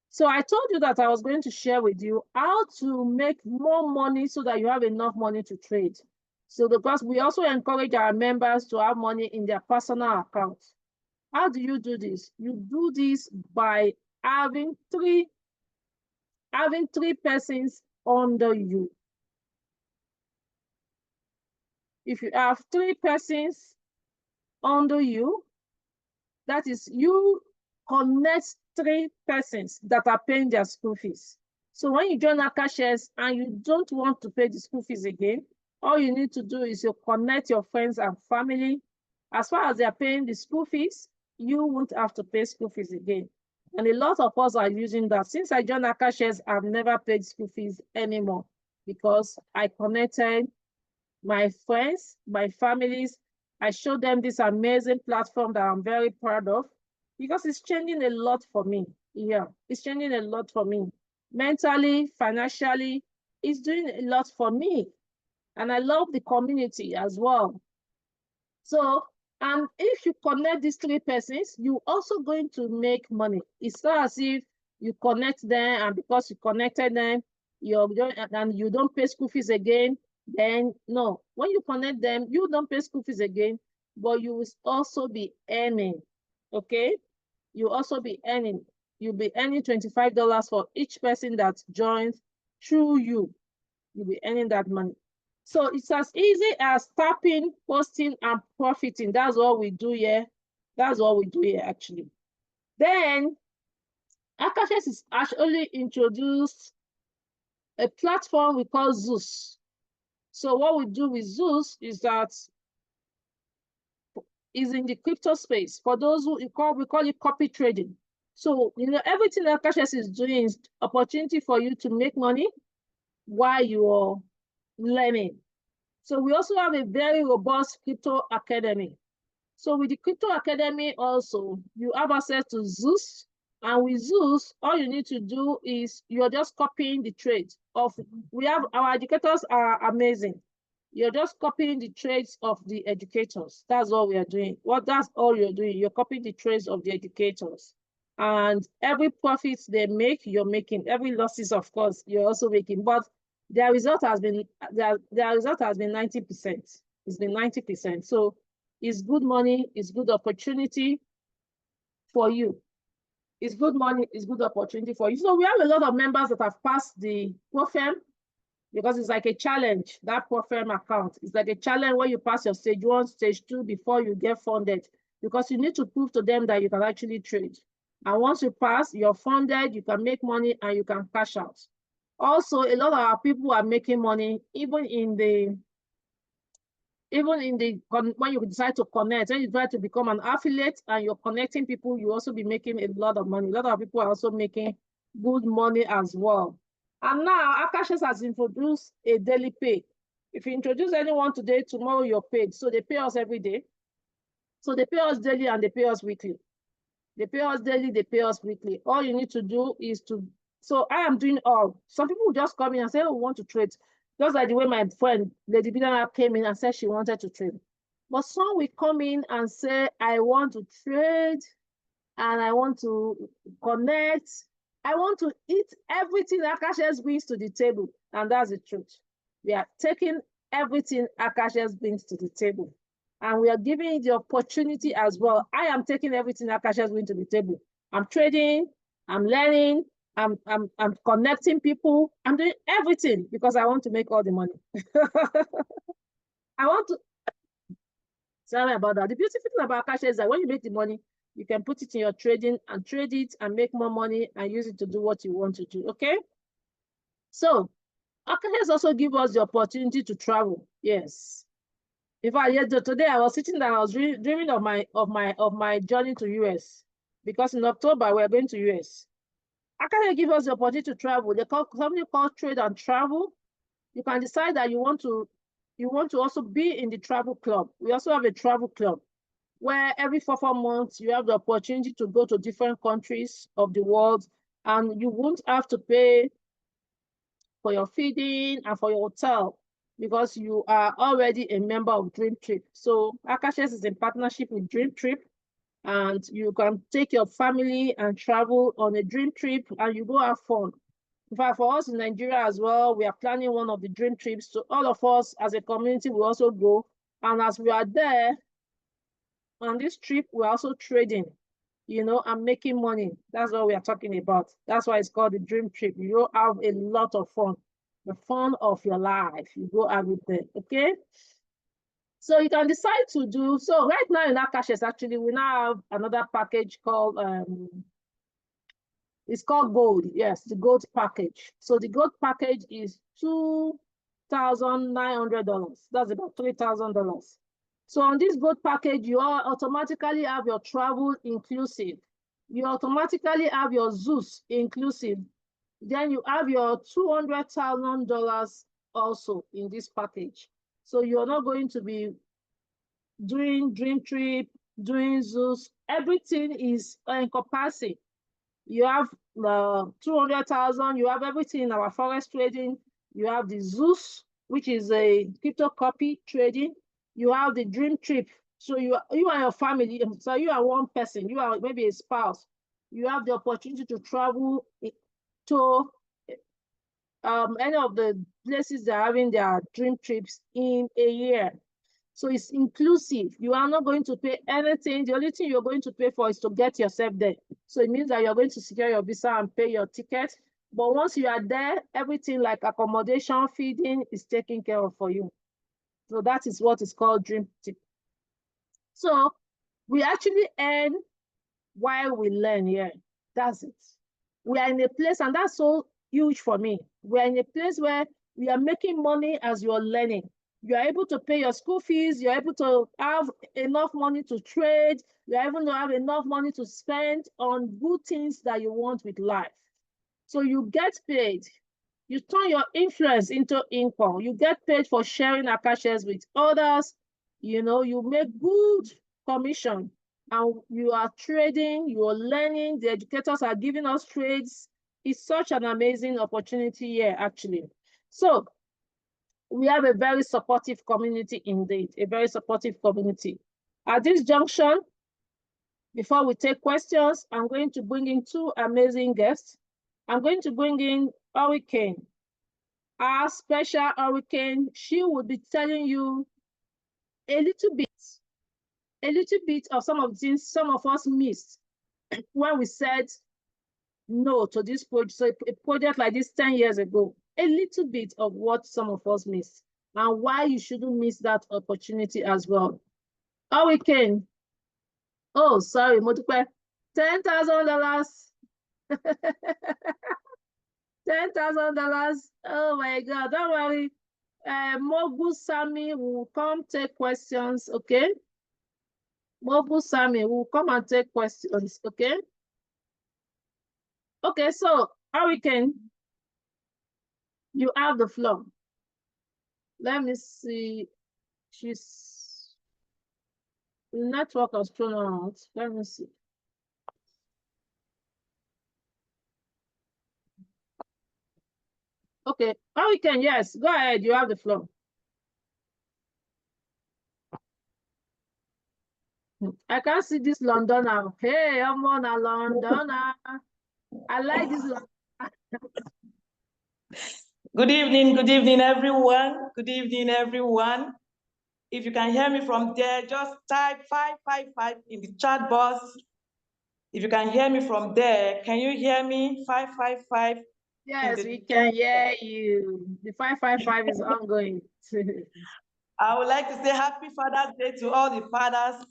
So I told you that I was going to share with you how to make more money so that you have enough money to trade. So because we also encourage our members to have money in their personal accounts. How do you do this? You do this by having three persons under you. If you have 3 persons under you, that is, you connect 3 persons that are paying their school fees. So when you join Akashes and you don't want to pay the school fees again, all you need to do is you connect your friends and family. As far as they are paying the school fees, you won't have to pay school fees again. And a lot of us are using that. Since I joined Akashes, I've never paid school fees anymore because I connected my friends, my families. I showed them this amazing platform that I'm very proud of because it's changing a lot for me. Yeah, it's changing a lot for me. Mentally, financially, it's doing a lot for me. And I love the community as well. So, and if you connect these 3 persons, you're also going to make money. It's not as if you connect them and because you connected them, you don't pay school fees again. Then no, when you connect them, you don't pay school fees again, but you will also be earning. Okay, you also be earning. You'll be earning $25 for each person that joins through you. You'll be earning that money. So it's as easy as tapping, posting, and profiting. That's what we do here. That's what we do here, actually. Then, Akashes is actually introduced a platform we call Zeus. So what we do with Zeus is that is in the crypto space. For those who we call it copy trading. So everything Akashes is doing is opportunity for you to make money while you're learning. So we also have a very robust crypto academy. So with the crypto academy also, you have access to Zeus. And with Zeus, all you need to do is you're just copying the trades of, our educators are amazing. You're just copying the trades of the educators. That's all we are doing. That's all you're doing. You're copying the trades of the educators. And every profit they make, you're making. Every losses, of course, you're also making. But their result has been 90%. It's been 90%. So it's good money, it's good opportunity for you. It's good money, it's good opportunity for you. So we have a lot of members that have passed the ProFirm because it's like a challenge, that ProFirm account. It's like a challenge where you pass your stage 1, stage 2 before you get funded because you need to prove to them that you can actually trade. And once you pass, you're funded, you can make money and you can cash out. Also, a lot of our people are making money even when you decide to connect, when you try to become an affiliate and you're connecting people, you also be making a lot of money. A lot of people are also making good money as well. And now Akashes has introduced a daily pay. If you introduce anyone today, tomorrow you're paid. So they pay us every day. So they pay us daily and they pay us weekly. They pay us daily, they pay us weekly. All you need to do is to, so I am doing all. Some people will just come in and say, oh, we want to trade. Just like the way my friend, Lady Billionaire, came in and said she wanted to trade. But some will come in and say, I want to trade and I want to connect. I want to eat everything Akashes brings to the table. And that's the truth. We are taking everything Akashes brings to the table. And we are giving it the opportunity as well. I am taking everything Akashes brings to the table. I'm trading, I'm learning, I'm connecting people. I'm doing everything because I want to make all the money. I want to, sorry about that. The beautiful thing about Akasha is that when you make the money, you can put it in your trading and trade it and make more money and use it to do what you want to do. Okay. So Akasha also give us the opportunity to travel. Yes. In fact, yes, today I was sitting there, I was dreaming of my journey to US because in October we're going to US. Akasha give us the opportunity to travel. They call something called trade and travel. You can decide that you want to also be in the travel club. We also have a travel club where every 4 months you have the opportunity to go to different countries of the world, and you won't have to pay for your feeding and for your hotel because you are already a member of Dream Trip. So Akashes is in partnership with Dream Trip, and you can take your family and travel on a dream trip and you go have fun. In fact, for us in Nigeria as well, we are planning one of the dream trips. So all of us as a community will also go. And as we are there, on this trip, we're also trading, and making money. That's what we are talking about. That's why it's called the dream trip. You have a lot of fun, the fun of your life. You go have it there, okay? So you can decide to do, so right now in Akashes, actually, we now have another package called, it's called gold. Yes, the gold package. So the gold package is $2,900. That's about $3,000. So on this gold package, you automatically have your travel inclusive. You automatically have your Zeus inclusive. Then you have your $200,000 also in this package. So you're not going to be doing Dream Trip, doing Zeus. Everything is encompassing. You have the 200,000, you have everything in our forex trading. You have the Zeus, which is a crypto copy trading. You have the Dream Trip. So you and your family, so you are one person, you are maybe a spouse. You have the opportunity to travel to any of the places that are having their dream trips in a year. So it's inclusive. You are not going to pay anything. The only thing you're going to pay for is to get yourself there. So it means that you're going to secure your visa and pay your ticket. But once you are there, everything like accommodation, feeding is taken care of for you. So that is what is called Dream Tip. So we actually earn while we learn here. That's it. We are in a place, and that's so huge for me. We are in a place where we are making money as you're learning. You are able to pay your school fees. You're able to have enough money to trade. You're able to have enough money to spend on good things that you want with life. So you get paid. You turn your influence into income. You get paid for sharing Akashes with others. You make good commission, and you are trading, you are learning. The educators are giving us trades. It's such an amazing opportunity here, actually. So we have a very supportive community indeed, a very supportive community. At this junction, before we take questions, I'm going to bring in two amazing guests. I'm going to bring in Hurricane, our special Hurricane. She will be telling you a little bit of some of the things some of us missed when we said no to this project. So a project like this 10 years ago, a little bit of what some of us missed and why you shouldn't miss that opportunity as well. Hurricane, oh, sorry, Modupe, $10,000. $10,000. Oh my God, don't worry. Mogu Sami will come take questions, okay? Mogu Sami will come and take questions, okay? Okay, so Hurricane, you have the floor. Let me see. She's network has thrown her out. Let me see. Okay. Oh, we can. Yes. Go ahead. You have the floor. I can't see this Londoner. Hey, I'm on a Londoner. I like this. Good evening, everyone. Good evening, everyone. If you can hear me from there, just type 555 in the chat box. If you can hear me from there, can you hear me? 555. Yes, we can hear you. The 555 is ongoing. I would like to say Happy Father's Day to all the fathers.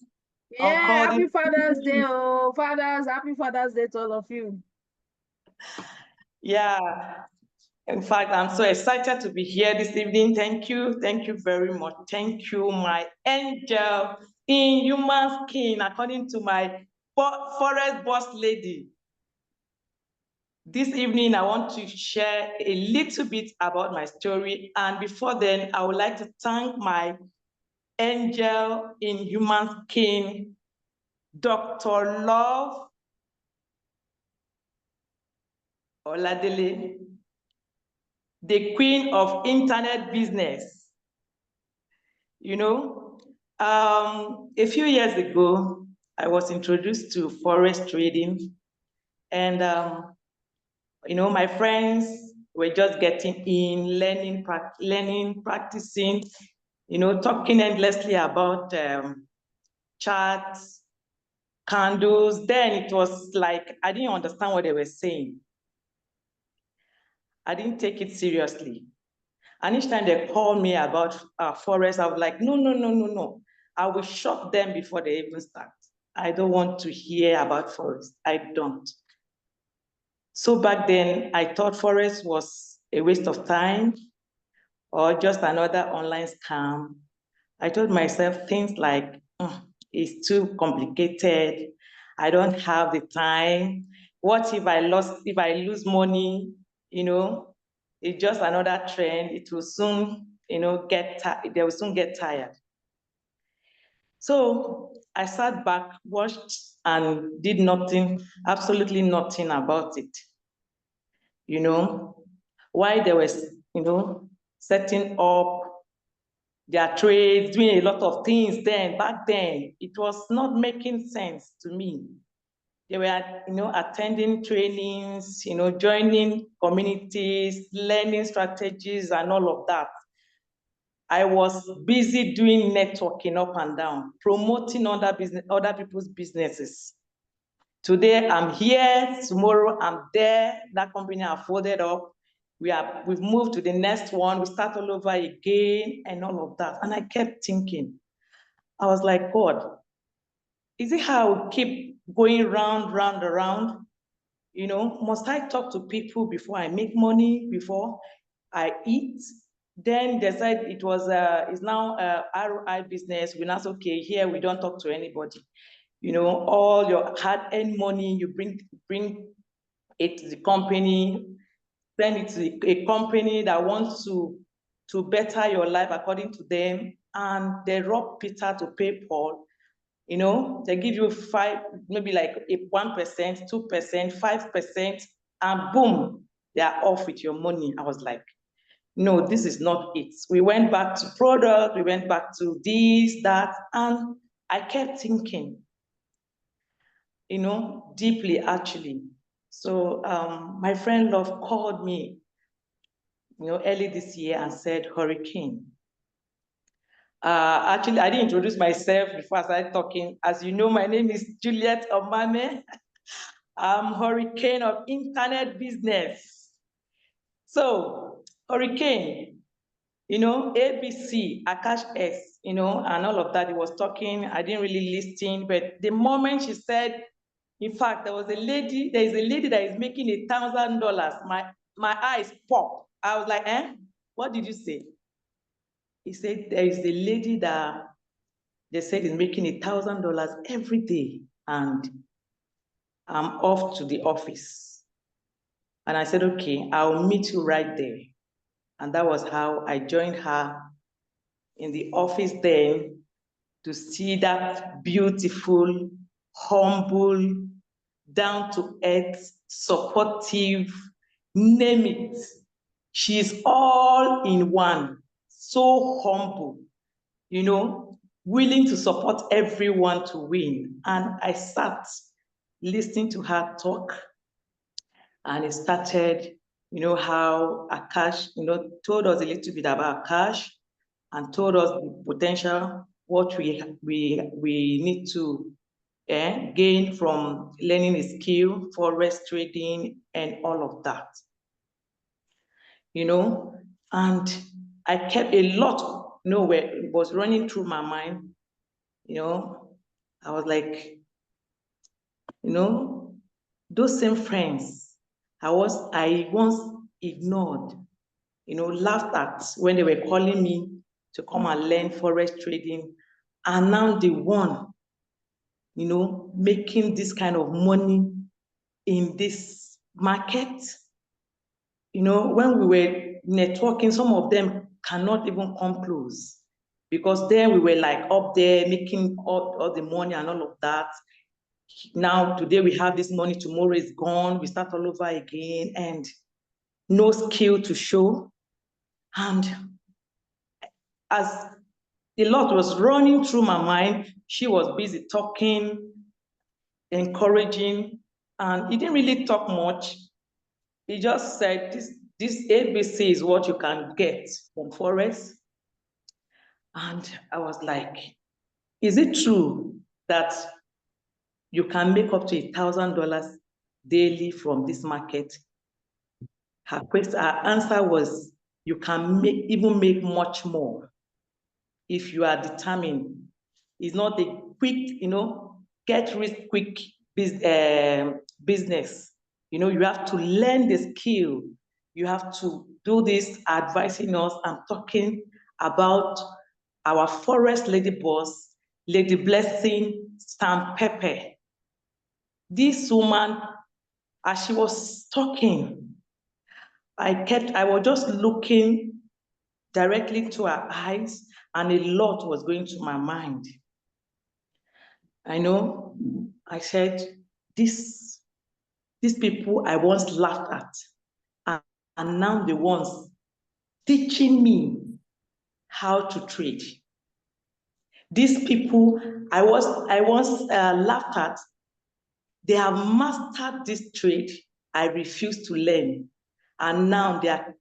Yeah, happy Father's Day, oh, fathers. Happy Father's Day to all of you. Yeah. In fact, I'm so excited to be here this evening. Thank you. Thank you very much. Thank you, my angel in human skin, according to my forest boss lady. This evening, I want to share a little bit about my story. And before then, I would like to thank my angel in human skin, Dr. Love Oladele, the queen of internet business. You know, a few years ago, I was introduced to forex trading, and my friends were just getting in, learning, practicing, talking endlessly about charts, candles. Then it was like I didn't understand what they were saying. I didn't take it seriously. And each time they called me about forex, I was like, no. I will shock them before they even start. I don't want to hear about forex. I don't. So back then, I thought forex was a waste of time or just another online scam. I told myself things like, it's too complicated. I don't have the time. What if I lose money? It's just another trend. It will soon, they will soon get tired. So I sat back, watched, and did nothing, absolutely nothing about it. Why they were, setting up their trades, doing a lot of things back then, it was not making sense to me. They were, attending trainings, joining communities, learning strategies and all of that. I was busy doing networking up and down, promoting other people's businesses. Today I'm here, tomorrow I'm there. That company I folded up. We've moved to the next one. We start all over again and all of that. And I kept thinking, I was like, God, is it how I keep going round, around? Must I talk to people before I make money, before I eat? Then they said it's now ROI business. We're not okay here. We don't talk to anybody. All your hard-earned money, you bring it to the company, send it to a company that wants to better your life according to them, and they rob Peter to pay Paul. They give you maybe like 1%, 2%, 5%, and boom, they are off with your money. I was like, no, this is not it. We went back to product, we went back to this, that, and I kept thinking, deeply actually. So my friend Love called me, early this year and said, Hurricane. Actually, I didn't introduce myself before I started talking. As you know, my name is Juliet Omame. I'm Hurricane of internet business. So, Hurricane, ABC, Akash S, and all of that. He was talking. I didn't really listen, but the moment she said, in fact, there is a lady that is making $1,000. My eyes pop. I was like, what did you say? He said, there is a lady that they said is making $1,000 every day, and I'm off to the office. And I said, okay, I'll meet you right there. And that was how I joined her in the office then, to see that beautiful, humble, down to earth, supportive, name it, She's all in one, so humble, you know, willing to support everyone to win. And I sat listening to her talk, and it started, you know, how Akash, you know, told us a little bit about Akash and told us the potential, what we need to gain from learning a skill, forex trading, and all of that. You know, and I kept a lot, you know, where it was running through my mind. You know, I was like, you know, those same friends I once ignored, you know, laughed at when they were calling me to come and learn forex trading, are now the one, you know, making this kind of money in this market. You know, when we were networking, some of them cannot even come close, because then we were like up there making all the money and all of that. Now, today we have this money, tomorrow is gone, we start all over again, and no skill to show. And as a lot was running through my mind, she was busy talking, encouraging, and he didn't really talk much. He just said, this ABC is what you can get from forex. And I was like, is it true that you can make up to $1,000 daily from this market? Her answer was, you can even make much more if you are determined. It's not a quick, you know, get rich quick business. You know, you have to learn the skill. You have to do this, advising us and talking about our forest lady boss, Lady Blessing Stan Pepe. This woman, as she was talking, I was just looking directly to her eyes, and a lot was going to my mind. I know, I said, these people I once laughed at, and now the ones teaching me how to trade. These people I once laughed at, they have mastered this trade I refused to learn, and now they are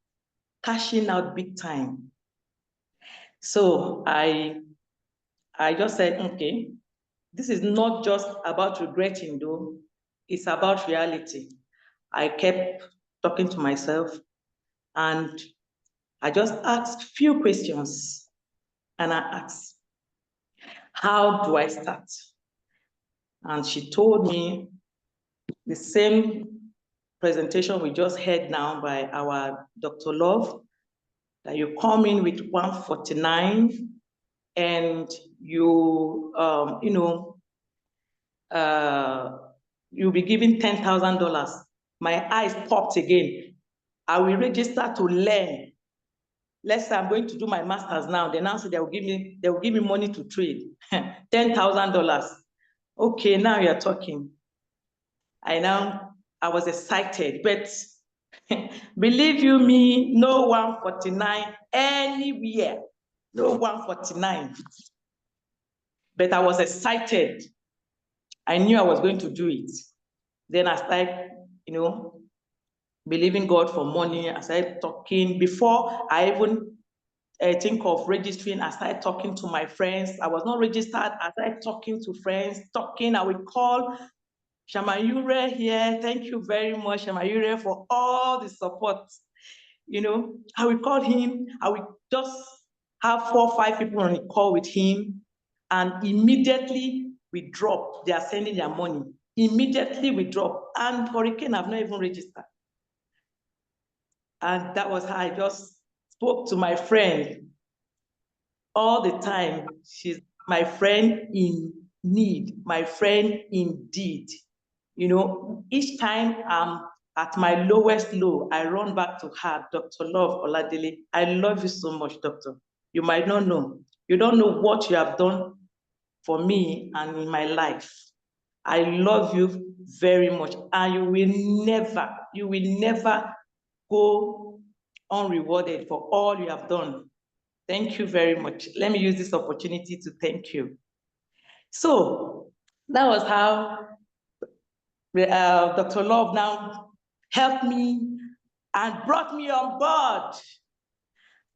cashing out big time. So I just said, okay, this is not just about regretting though, it's about reality. I kept talking to myself, and I just asked few questions. And I asked, how do I start? And she told me the same presentation we just heard now by our Dr. Love, that you come in with 149 and you, you know, you'll be given $10,000. My eyes popped again. I will register to learn. Let's say I'm going to do my master's now. They now say they will give me money to trade. $10,000. Okay, now you're talking. I was excited, but believe you me, no 149 anywhere. No 149. But I was excited. I knew I was going to do it. Then I started, you know, believing God for money. I started talking. Before I even think of registering, I started talking to my friends. I was not registered. I started talking to friends, talking. I would call Shamayure here. Thank you very much, Shamayure, for all the support. You know, I would call him. I would just have 4 or 5 people on the call with him, and immediately we drop. They are sending their money. Immediately we drop. And Hurricane, I've not even registered. And that was how I just spoke to my friend all the time. She's my friend in need, my friend indeed. You know, each time I'm at my lowest low, I run back to her, Dr. Love Oladele. I love you so much, doctor. You might not know. You don't know what you have done for me and in my life. I love you very much, and you will never go unrewarded for all you have done. Thank you very much. Let me use this opportunity to thank you. So that was how Dr. Love now helped me and brought me on board.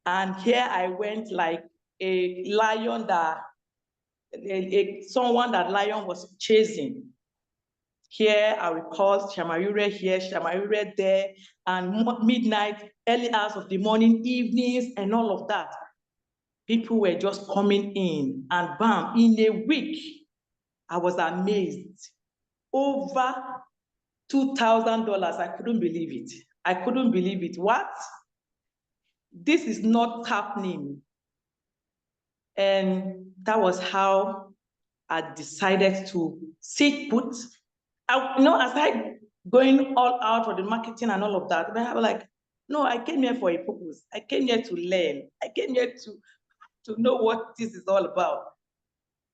And here I went like a lion that, someone that lion was chasing. Here I will call Shamayure here, Shamayure there, and midnight, early hours of the morning, evenings, and all of that. People were just coming in, and bam, in a week, I was amazed. Over $2,000, I couldn't believe it. I couldn't believe it. What? This is not happening. And that was how I decided to sit put. Aside going all out for the marketing and all of that, I was like, no, I came here for a purpose. I came here to learn. I came here to know what this is all about.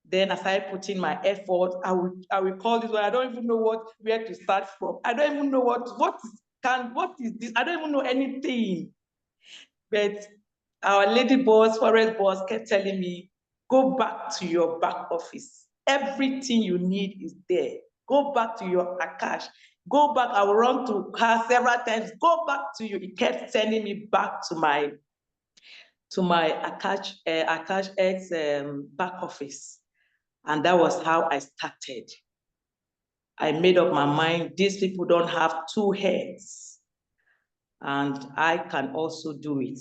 Then as I put in my effort, I will call this one. I don't even know where to start from. I don't even know what is this? I don't even know anything. But our lady boss, forest boss, kept telling me, go back to your back office. Everything you need is there. Go back to your Akash. Go back. I will run to her several times. Go back to you. He kept sending me back to my Akash X back office. And that was how I started. I made up my mind, these people don't have two heads, and I can also do it.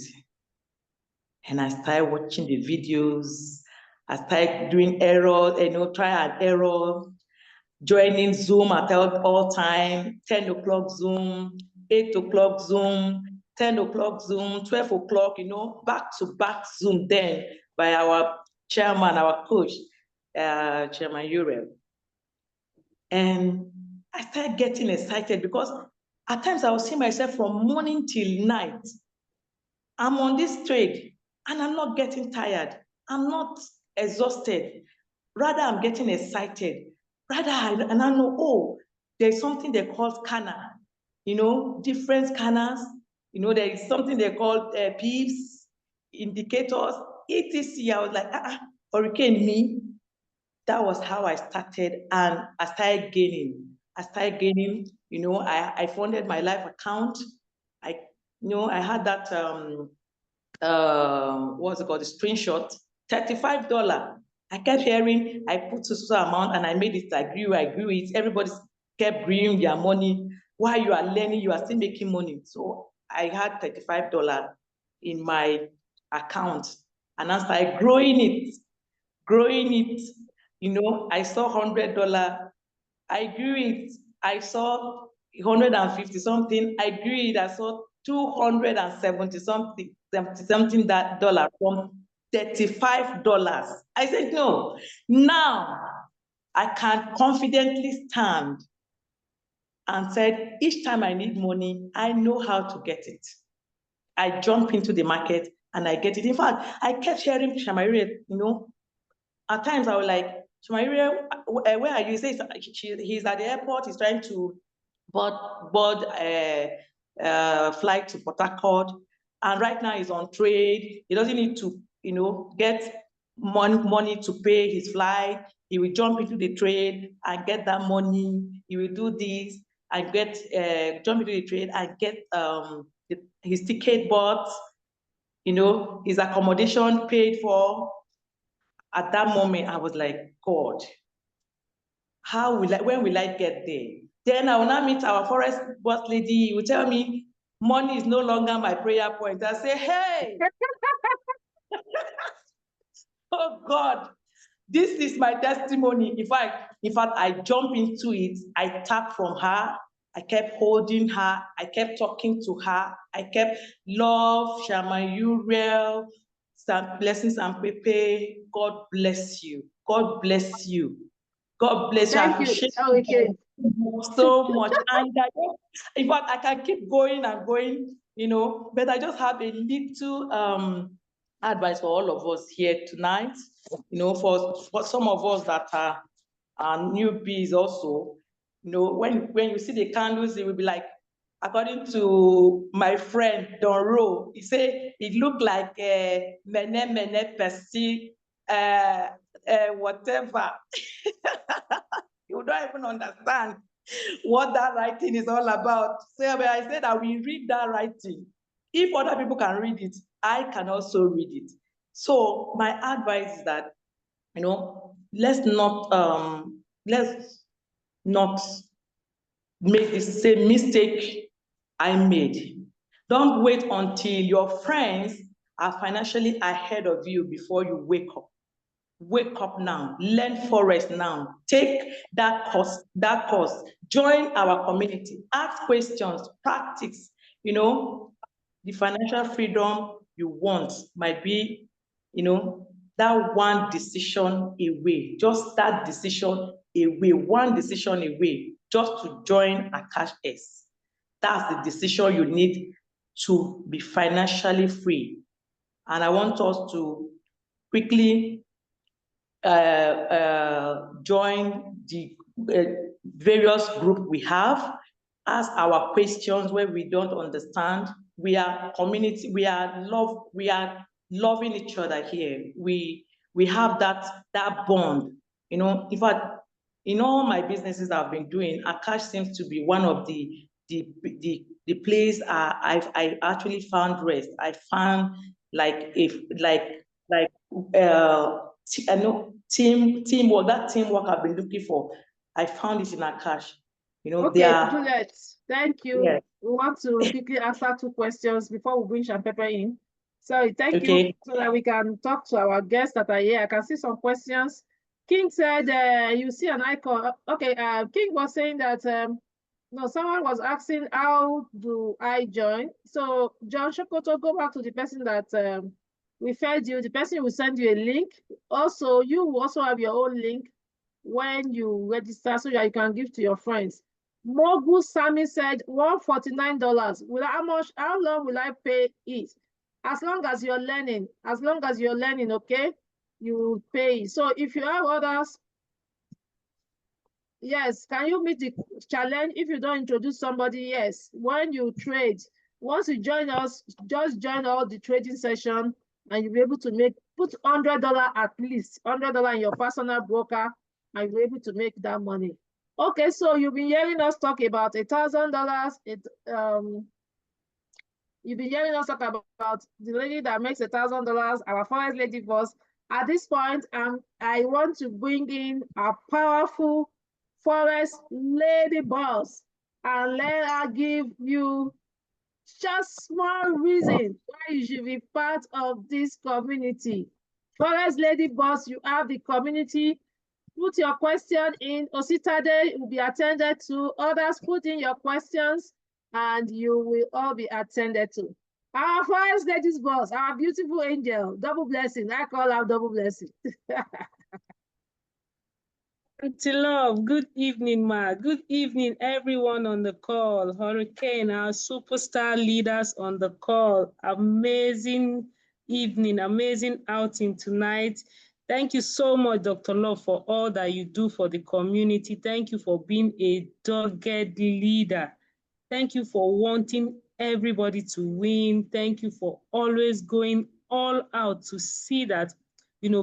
And I started watching the videos. I started doing errors, try and error, joining Zoom at all time, 10 o'clock Zoom, 8 o'clock Zoom, 10 o'clock Zoom, 12 o'clock, back-to-back Zoom then by our chairman, our coach, Chairman Urel. And I started getting excited because at times I would see myself from morning till night. I'm on this trade and I'm not getting tired. I'm not exhausted. Rather, I'm getting excited. Rather, and I know, oh, there's something they call scanner, different scanners. There is something they call PIPs, indicators, etc. I was like, hurricane me. That was how I started, and I started gaining. I funded my life account. I had that what's it called, the screenshot, $35. I kept hearing, I put so amount and I made it, I grew it. Everybody kept bringing their money. While you are learning, you are still making money. So I had $35 in my account, and I started growing it. I saw $100. I grew it. I saw 150 something. I grew it. I saw 270 something that dollar from $35. I said, no, now I can confidently stand and said, each time I need money, I know how to get it. I jump into the market and I get it. In fact, I kept hearing Shamayure, at times I was like, Shamayure, where are you? He says he's at the airport, he's trying to board flight to Port Harcourt, and right now he's on trade. He doesn't need to, get money to pay his flight. He will jump into the trade and get that money. He will do this and jump into the trade and get his ticket bought, his accommodation paid for. At that moment, I was like, God, when will I get there? Then I will now meet our forest boss lady. He will tell me, money is no longer my prayer point. I say, hey, oh God, this is my testimony. In fact, I jump into it. I tap from her. I kept holding her. I kept talking to her. I kept love, Shama Uriel, some blessings and Pepe. God bless you. God bless you. God bless you. I appreciate you so much. And in fact, I can keep going and going, but I just have a little advice for all of us here tonight, for some of us that are newbies also, when you see the candles, it will be like, according to my friend Don Ro, he said it looked like a mene mene persi, whatever. You don't even understand what that writing is all about. So I said I will read that writing. If other people can read it, I can also read it. So my advice is that, let's not make the same mistake I made. Don't wait until your friends are financially ahead of you before you wake up. Wake up now, learn Forex now, take that course, join our community, ask questions, practice. The financial freedom you want might be, that one decision away, just that decision away, one decision away, just to join Akash S. That's the decision you need to be financially free. And I want us to quickly join the various group we have, ask our questions where we don't understand. We are community, we are loving each other here. We have that bond. In fact, in all my businesses I've been doing, Akash seems to be one of the place I actually found rest. I found I know teamwork, that teamwork I've been looking for. I found it in Akash. They Okay, are, Juliet, thank you. yeah. We want to quickly answer 2 questions before we bring Champepper in. So thank you, Okay. so that we can talk to our guests that are here. I can see some questions. King said, you see an icon. Okay, King was saying that, no, someone was asking, how do I join? So John Shokoto, go back to the person that referred you. The person will send you a link. Also, you will also have your own link when you register so that you can give to your friends. Mogu Sami said $149. How long will I pay it? As long as you're learning, okay, you will pay. So if you have others, yes, can you meet the challenge? If you don't introduce somebody, yes. When you trade, once you join us, just join all the trading session and you'll be able to put $100 at least, $100 in your personal broker, and you'll be able to make that money. Okay, so you've been hearing us talk about $1,000. You've been hearing us talk about the lady that makes $1,000, our Forex lady boss. At this point, I want to bring in a powerful Forex lady boss and let her give you just small reason why you should be part of this community. Forex lady boss, you have the community. Put your question in. Ositade will be attended to. Others, put in your questions and you will all be attended to. Our Forex ladies boss, our beautiful angel, double blessing. I call her double blessing. Auntie Love, good evening, ma. Good evening, everyone on the call. Hurricane, our superstar leaders on the call. Amazing evening, amazing outing tonight. Thank you so much, Dr. Love, for all that you do for the community. Thank you for being a dogged leader. Thank you for wanting everybody to win. Thank you for always going all out to see that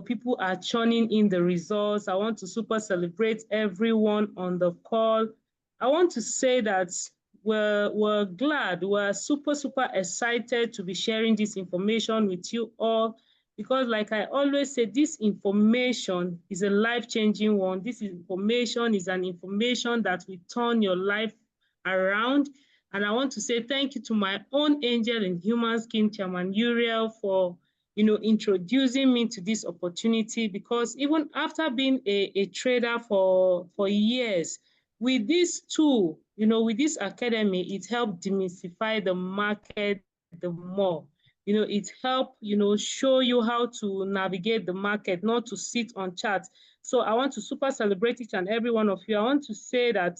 people are churning in the results. I want to super celebrate everyone on the call. I want to say that we're glad, we're super, super excited to be sharing this information with you all, because like I always say, this information is a life-changing one. This information is an information that will turn your life around. And I want to say thank you to my own angel in human skin, Chairman Uriel, for introducing me to this opportunity, because even after being a trader for years, with this tool, with this academy, it helped demystify the market the more. It helped, show you how to navigate the market, not to sit on charts. So I want to super celebrate each and every one of you. I want to say that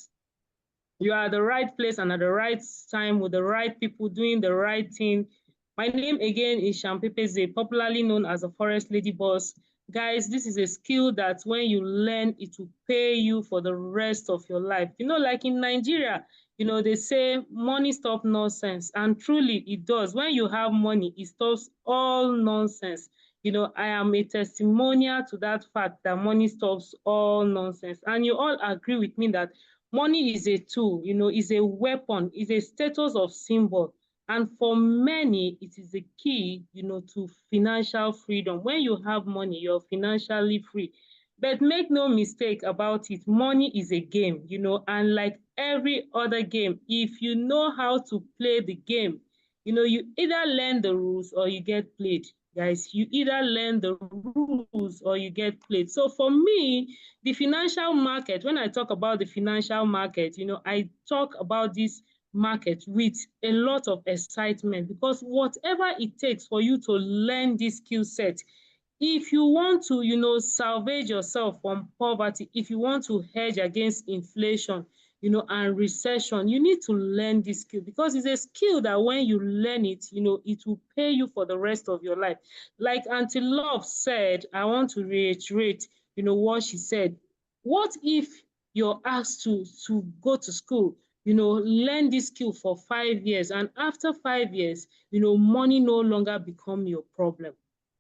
you are at the right place and at the right time with the right people doing the right thing. My name again is Champepeze, popularly known as a Forex Lady Boss. Guys, this is a skill that when you learn, it will pay you for the rest of your life. Like in Nigeria, They say money stops nonsense, and truly it does. When you have money, it stops all nonsense. I am a testimonial to that fact that money stops all nonsense. And you all agree with me that money is a tool, is a weapon, is a status of symbol. And for many, it is the key, to financial freedom. When you have money, you're financially free. But make no mistake about it, money is a game, and like every other game, if you know how to play the game, you either learn the rules or you get played. Guys, you either learn the rules or you get played. So for me, the financial market, when I talk about the financial market, I talk about this market with a lot of excitement, because whatever it takes for you to learn this skill set, if you want to, salvage yourself from poverty, if you want to hedge against inflation, and recession, you need to learn this skill, because it's a skill that when you learn it, it will pay you for the rest of your life. Like Auntie Love said, I want to reiterate, what she said. What if you're asked to go to school, learn this skill for 5 years, and after 5 years, money no longer become your problem?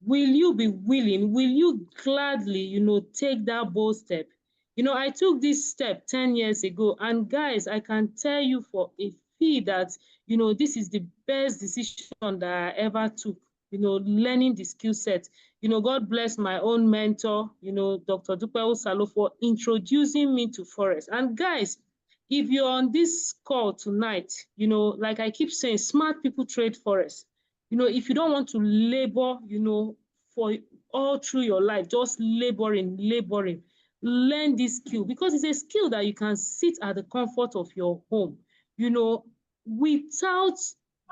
Will you be willing? Will you gladly, take that bold step? I took this step 10 years ago, and guys, I can tell you for a fee that, this is the best decision that I ever took, learning the skill set. God bless my own mentor, Dr. Dupe Salo, for introducing me to Forex. And guys, if you're on this call tonight, like I keep saying, smart people trade Forex. If you don't want to labor, for all through your life, just laboring, learn this skill, because it's a skill that you can sit at the comfort of your home, without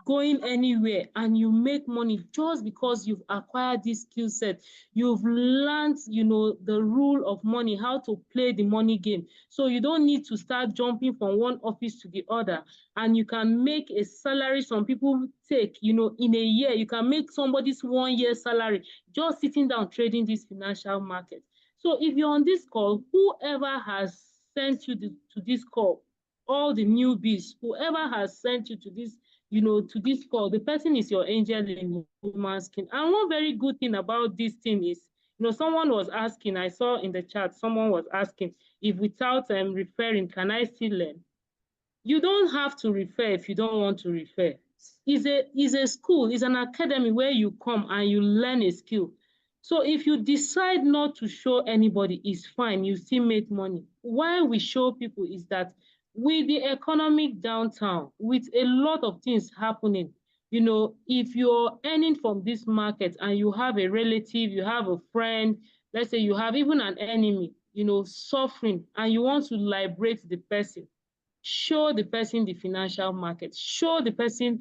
going anywhere, and you make money just because you've acquired this skill set. You've learned, the rule of money, how to play the money game. So you don't need to start jumping from one office to the other, and you can make a salary some people take, in a year. You can make somebody's 1 year salary just sitting down trading this financial market. So if you're on this call, whoever has sent you to this call, all the newbies, whoever has sent you to this, to this call, the person is your angel in human skin. And one very good thing about this thing is, someone was asking, I saw in the chat, someone was asking if without referring, can I still learn? You don't have to refer if you don't want to refer. It's a school, it's an academy where you come and you learn a skill. So if you decide not to show anybody, it's fine, you still make money. Why we show people is that with the economic downtown, with a lot of things happening, if you're earning from this market and you have a relative, you have a friend, let's say you have even an enemy, suffering, and you want to liberate the person, show the person the financial market, show the person,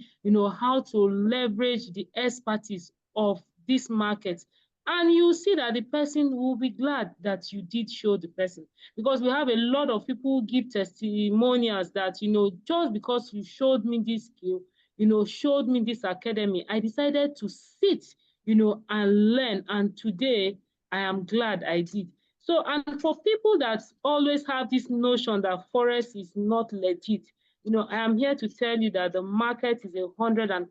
how to leverage the expertise of this market. And you see that the person will be glad that you did show the person. Because we have a lot of people who give testimonials that, just because you showed me this skill, showed me this academy, I decided to sit, and learn. And today I am glad I did. So, and for people that always have this notion that Forex is not legit, I am here to tell you that the market is 110%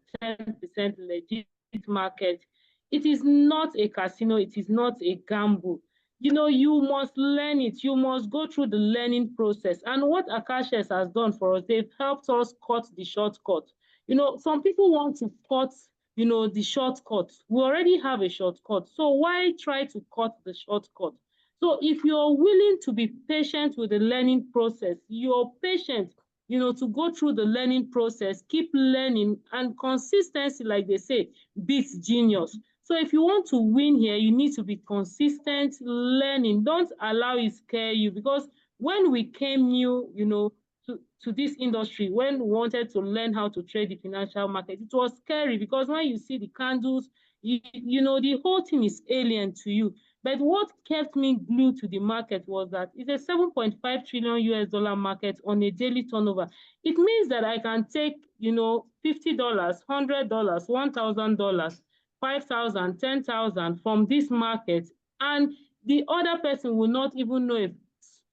legit market. It is not a casino, it is not a gamble. You must learn it. You must go through the learning process. And what Akashes has done for us, they've helped us cut the shortcut. Some people want to cut, the shortcut. We already have a shortcut. So why try to cut the shortcut? So if you're willing to be patient with the learning process, you're patient, to go through the learning process, keep learning, and consistency, like they say, beats genius. So if you want to win here, you need to be consistent learning. Don't allow it scare you, because when we came new, to this industry, when we wanted to learn how to trade the financial market, it was scary, because when you see the candles, the whole thing is alien to you. But what kept me glued to the market was that it's a 7.5 trillion US dollar market on a daily turnover. It means that I can take, $50, $100, $1,000, 5,000, 10,000 from this market, and the other person will not even know if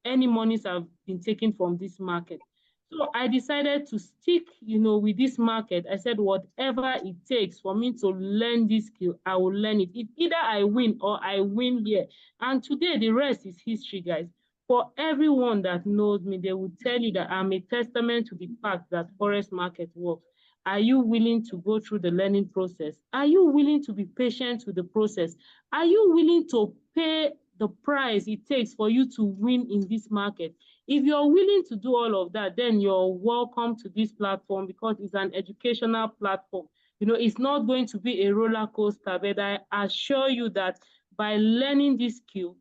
any monies have been taken from this market. So I decided to stick, with this market. I said, whatever it takes for me to learn this skill, I will learn it. Either I win or I win here. And today, the rest is history, guys. For everyone that knows me, they will tell you that I'm a testament to the fact that forex market works. Are you willing to go through the learning process? Are you willing to be patient with the process? Are you willing to pay the price it takes for you to win in this market? If you're willing to do all of that, then you're welcome to this platform because it's an educational platform. It's not going to be a roller coaster, but I assure you that by learning this skill,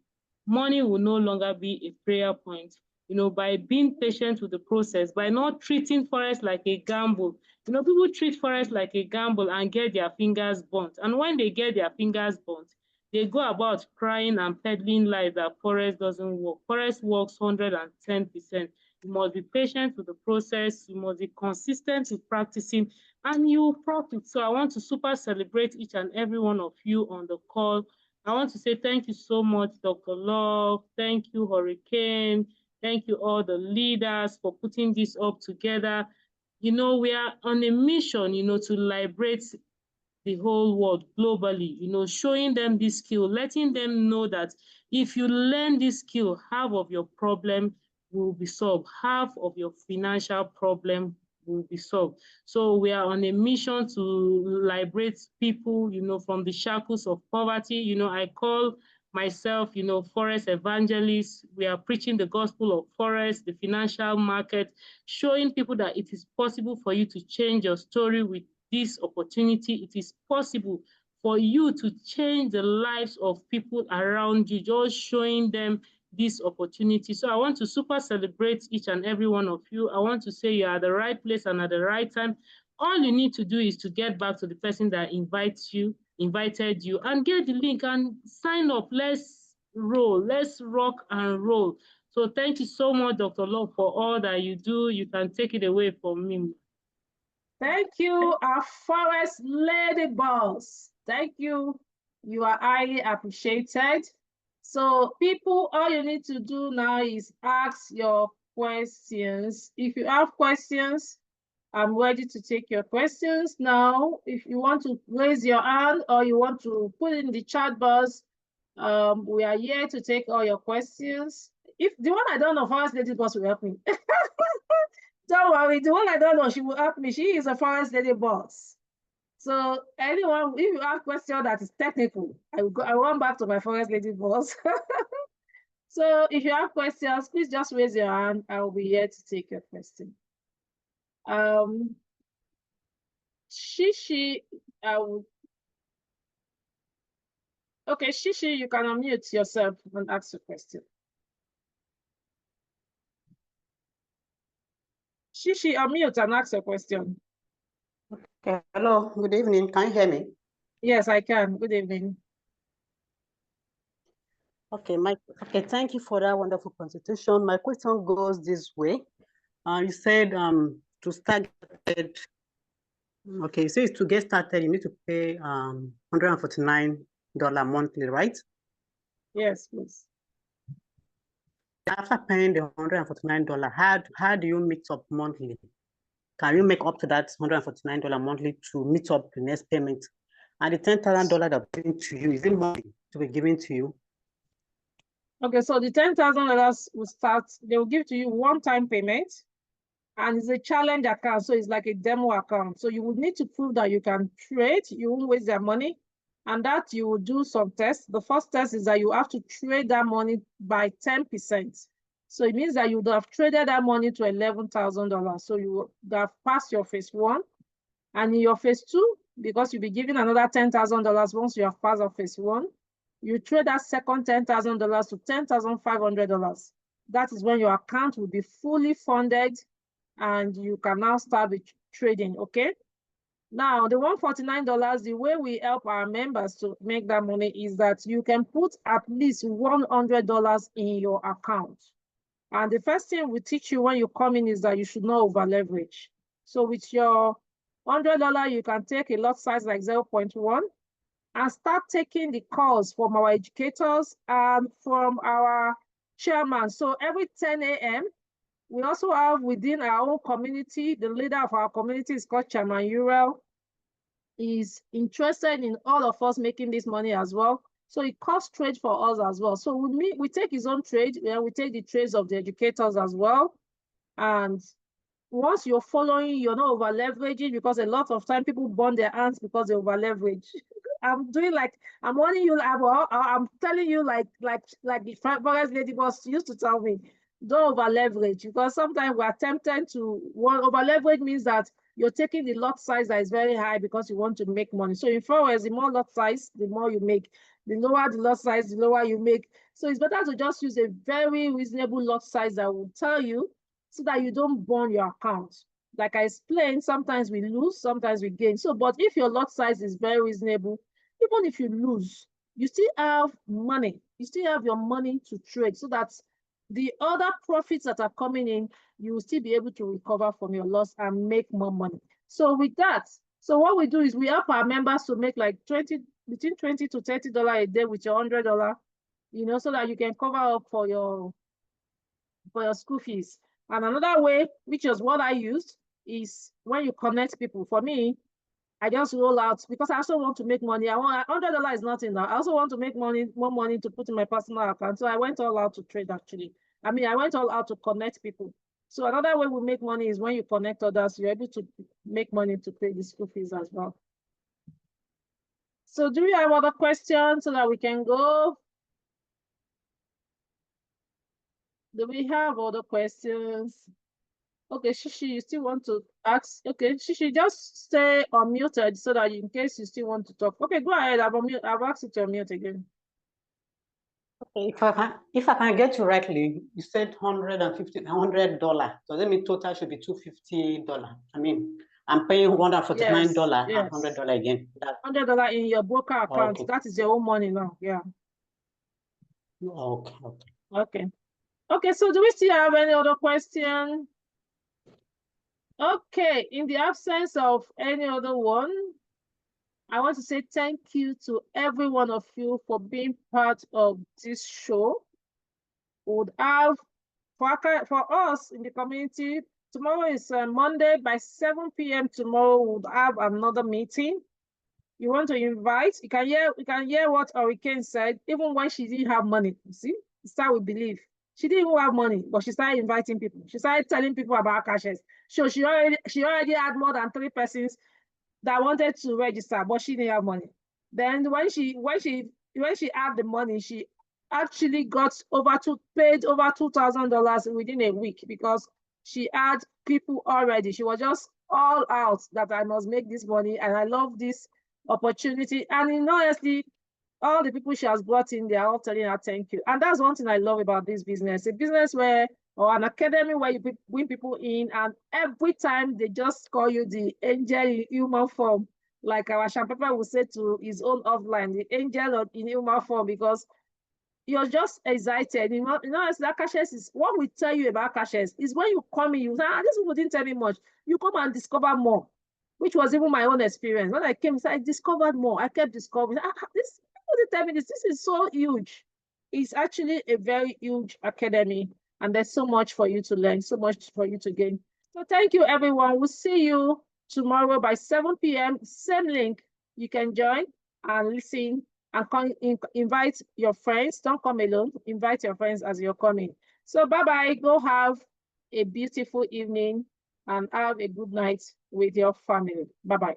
money will no longer be a prayer point. By being patient with the process, by not treating forex like a gamble. People treat forex like a gamble and get their fingers burnt. And when they get their fingers burnt, they go about crying and peddling lies that forex doesn't work. Forex works 110%. You must be patient with the process. You must be consistent with practicing, and you will profit. So I want to super celebrate each and every one of you on the call. I want to say thank you so much, Dr. Love. Thank you, Hurricane. Thank you, all the leaders, for putting this up together. We are on a mission, to liberate the whole world globally, showing them this skill, letting them know that if you learn this skill, half of your problem will be solved, half of your financial problem will be solved. So we are on a mission to liberate people, from the shackles of poverty. I call myself, forex evangelist. We are preaching the gospel of forex, the financial market, showing people that it is possible for you to change your story with this opportunity. It is possible for you to change the lives of people around you, just showing them this opportunity. So I want to super celebrate each and every one of you. I want to say you're at the right place and at the right time. All you need to do is to get back to the person that invited you, and get the link and sign up. Let's roll. Let's rock and roll. So thank you so much, Dr. Love, for all that you do. You can take it away from me. Thank you, our forest lady boss. Thank you. You are highly appreciated. So people, all you need to do now is ask your questions. If you have questions, I'm ready to take your questions now. If you want to raise your hand or you want to put in the chat box, we are here to take all your questions. If the one I don't know, forest lady boss will help me. Don't worry, the one I don't know, she will help me. She is a forest lady boss. So anyone, if you have question that is technical, I run back to my forest lady boss. So if you have questions, please just raise your hand. I will be here to take your question. Shishi, okay, Shishi, you can unmute yourself and ask your question. Shishi, unmute and ask your question. Okay, hello, good evening. Can you hear me? Yes, I can. Good evening. Okay, thank you for that wonderful presentation. My question goes this way. You said to start, okay, so to get started, you need to pay $149 monthly, right? Yes, please. After paying the $149, how do you meet up monthly? Can you make up to that $149 monthly to meet up the next payment? And the $10,000 that given to you, is it monthly to be given to you? Okay, so the $10,000 will start, they will give to you one-time payment, and it's a challenge account, so it's like a demo account. So you will need to prove that you can trade, you won't waste their money, and that you will do some tests. The first test is that you have to trade that money by 10%. So it means that you would have traded that money to $11,000. So you would have passed your phase one, and in your phase two, because you'll be given another $10,000 once you have passed your phase one, you trade that second $10,000 to $10,500. That is when your account will be fully funded and you can now start with trading, okay? Now, the $149, the way we help our members to make that money is that you can put at least $100 in your account. And the first thing we teach you when you come in is that you should not over leverage. So with your $100, you can take a lot size like 0.1 and start taking the calls from our educators and from our chairman. So every 10 a.m., We also have within our own community, the leader of our community is called Chairman Uriel. Is interested in all of us making this money as well. So it costs trade for us as well. So we take his own trade, and we take the trades of the educators as well. And once you're following, you're not over leveraging, because a lot of time people burn their hands because they over leverage. I'm warning you, I'm telling you, like the forest lady boss used to tell me, don't over leverage, because sometimes we are tempted to over leverage. Means that you're taking the lot size that is very high because you want to make money. So in forex, the more lot size, the more you make. The lower the lot size, the lower you make. So it's better to just use a very reasonable lot size that will tell you, so that you don't burn your account. Like I explained, sometimes we lose, sometimes we gain. So, but if your lot size is very reasonable, even if you lose, you still have money. You still have your money to trade, so that the other profits that are coming in, you will still be able to recover from your loss and make more money. So with that, so what we do is we help our members to make like between $20 to $30 a day with your $100, so that you can cover up for your school fees. And another way, which is what I used, is when you connect people. For me, I just roll out, because I also want to make money. I want $100 is nothing now. I also want to make more money to put in my personal account. So I went all out to trade, actually. I went all out to connect people. So another way we make money is when you connect others, you're able to make money to pay the school fees as well. So do you have other questions so that we can go? Do we have other questions? Okay, Shishi, you still want to ask? Okay, Shishi, just stay unmuted so that in case you still want to talk. Okay, go ahead. I've asked you to unmute again. Okay, if I can get you rightly, you said $100. Does that mean total should be $250? I'm paying $149 Yes. and $100 again. $100 in your broker account. Okay. That is your own money now. Yeah. Okay. Okay, so do we still have any other question? Okay, in the absence of any other one, I want to say thank you to every one of you for being part of this show. We would have, for us in the community, tomorrow is Monday, by 7 p.m. tomorrow, we would have another meeting. You want to invite, you can hear what Hurricane said, even when she didn't have money. You see, start with belief. She didn't even have money, but she started inviting people. She started telling people about cashes. So she already had more than 3 persons that wanted to register, but she didn't have money. Then when she had the money, she actually paid over $2,000 within a week, because she had people already. She was just all out that I must make this money, and I love this opportunity. And honestly, all the people she has brought in, they are all telling her thank you. And that's one thing I love about this business. A business or an academy where you bring people in, and every time they just call you the angel in human form. Like our Shampapa will say to his own offline, the angel in human form, because you're just excited. That cashes is what we tell you about cashes is when you come in, you say, this people didn't tell me much. You come and discover more, which was even my own experience. When I came, I discovered more. I kept discovering. This people didn't tell me this. This is so huge. It's actually a very huge academy, and there's so much for you to learn, so much for you to gain. So thank you, everyone. We'll see you tomorrow by 7 p.m. Same link. You can join and listen and invite your friends. Don't come alone. Invite your friends as you're coming. So bye-bye. Go have a beautiful evening and have a good night with your family. Bye-bye.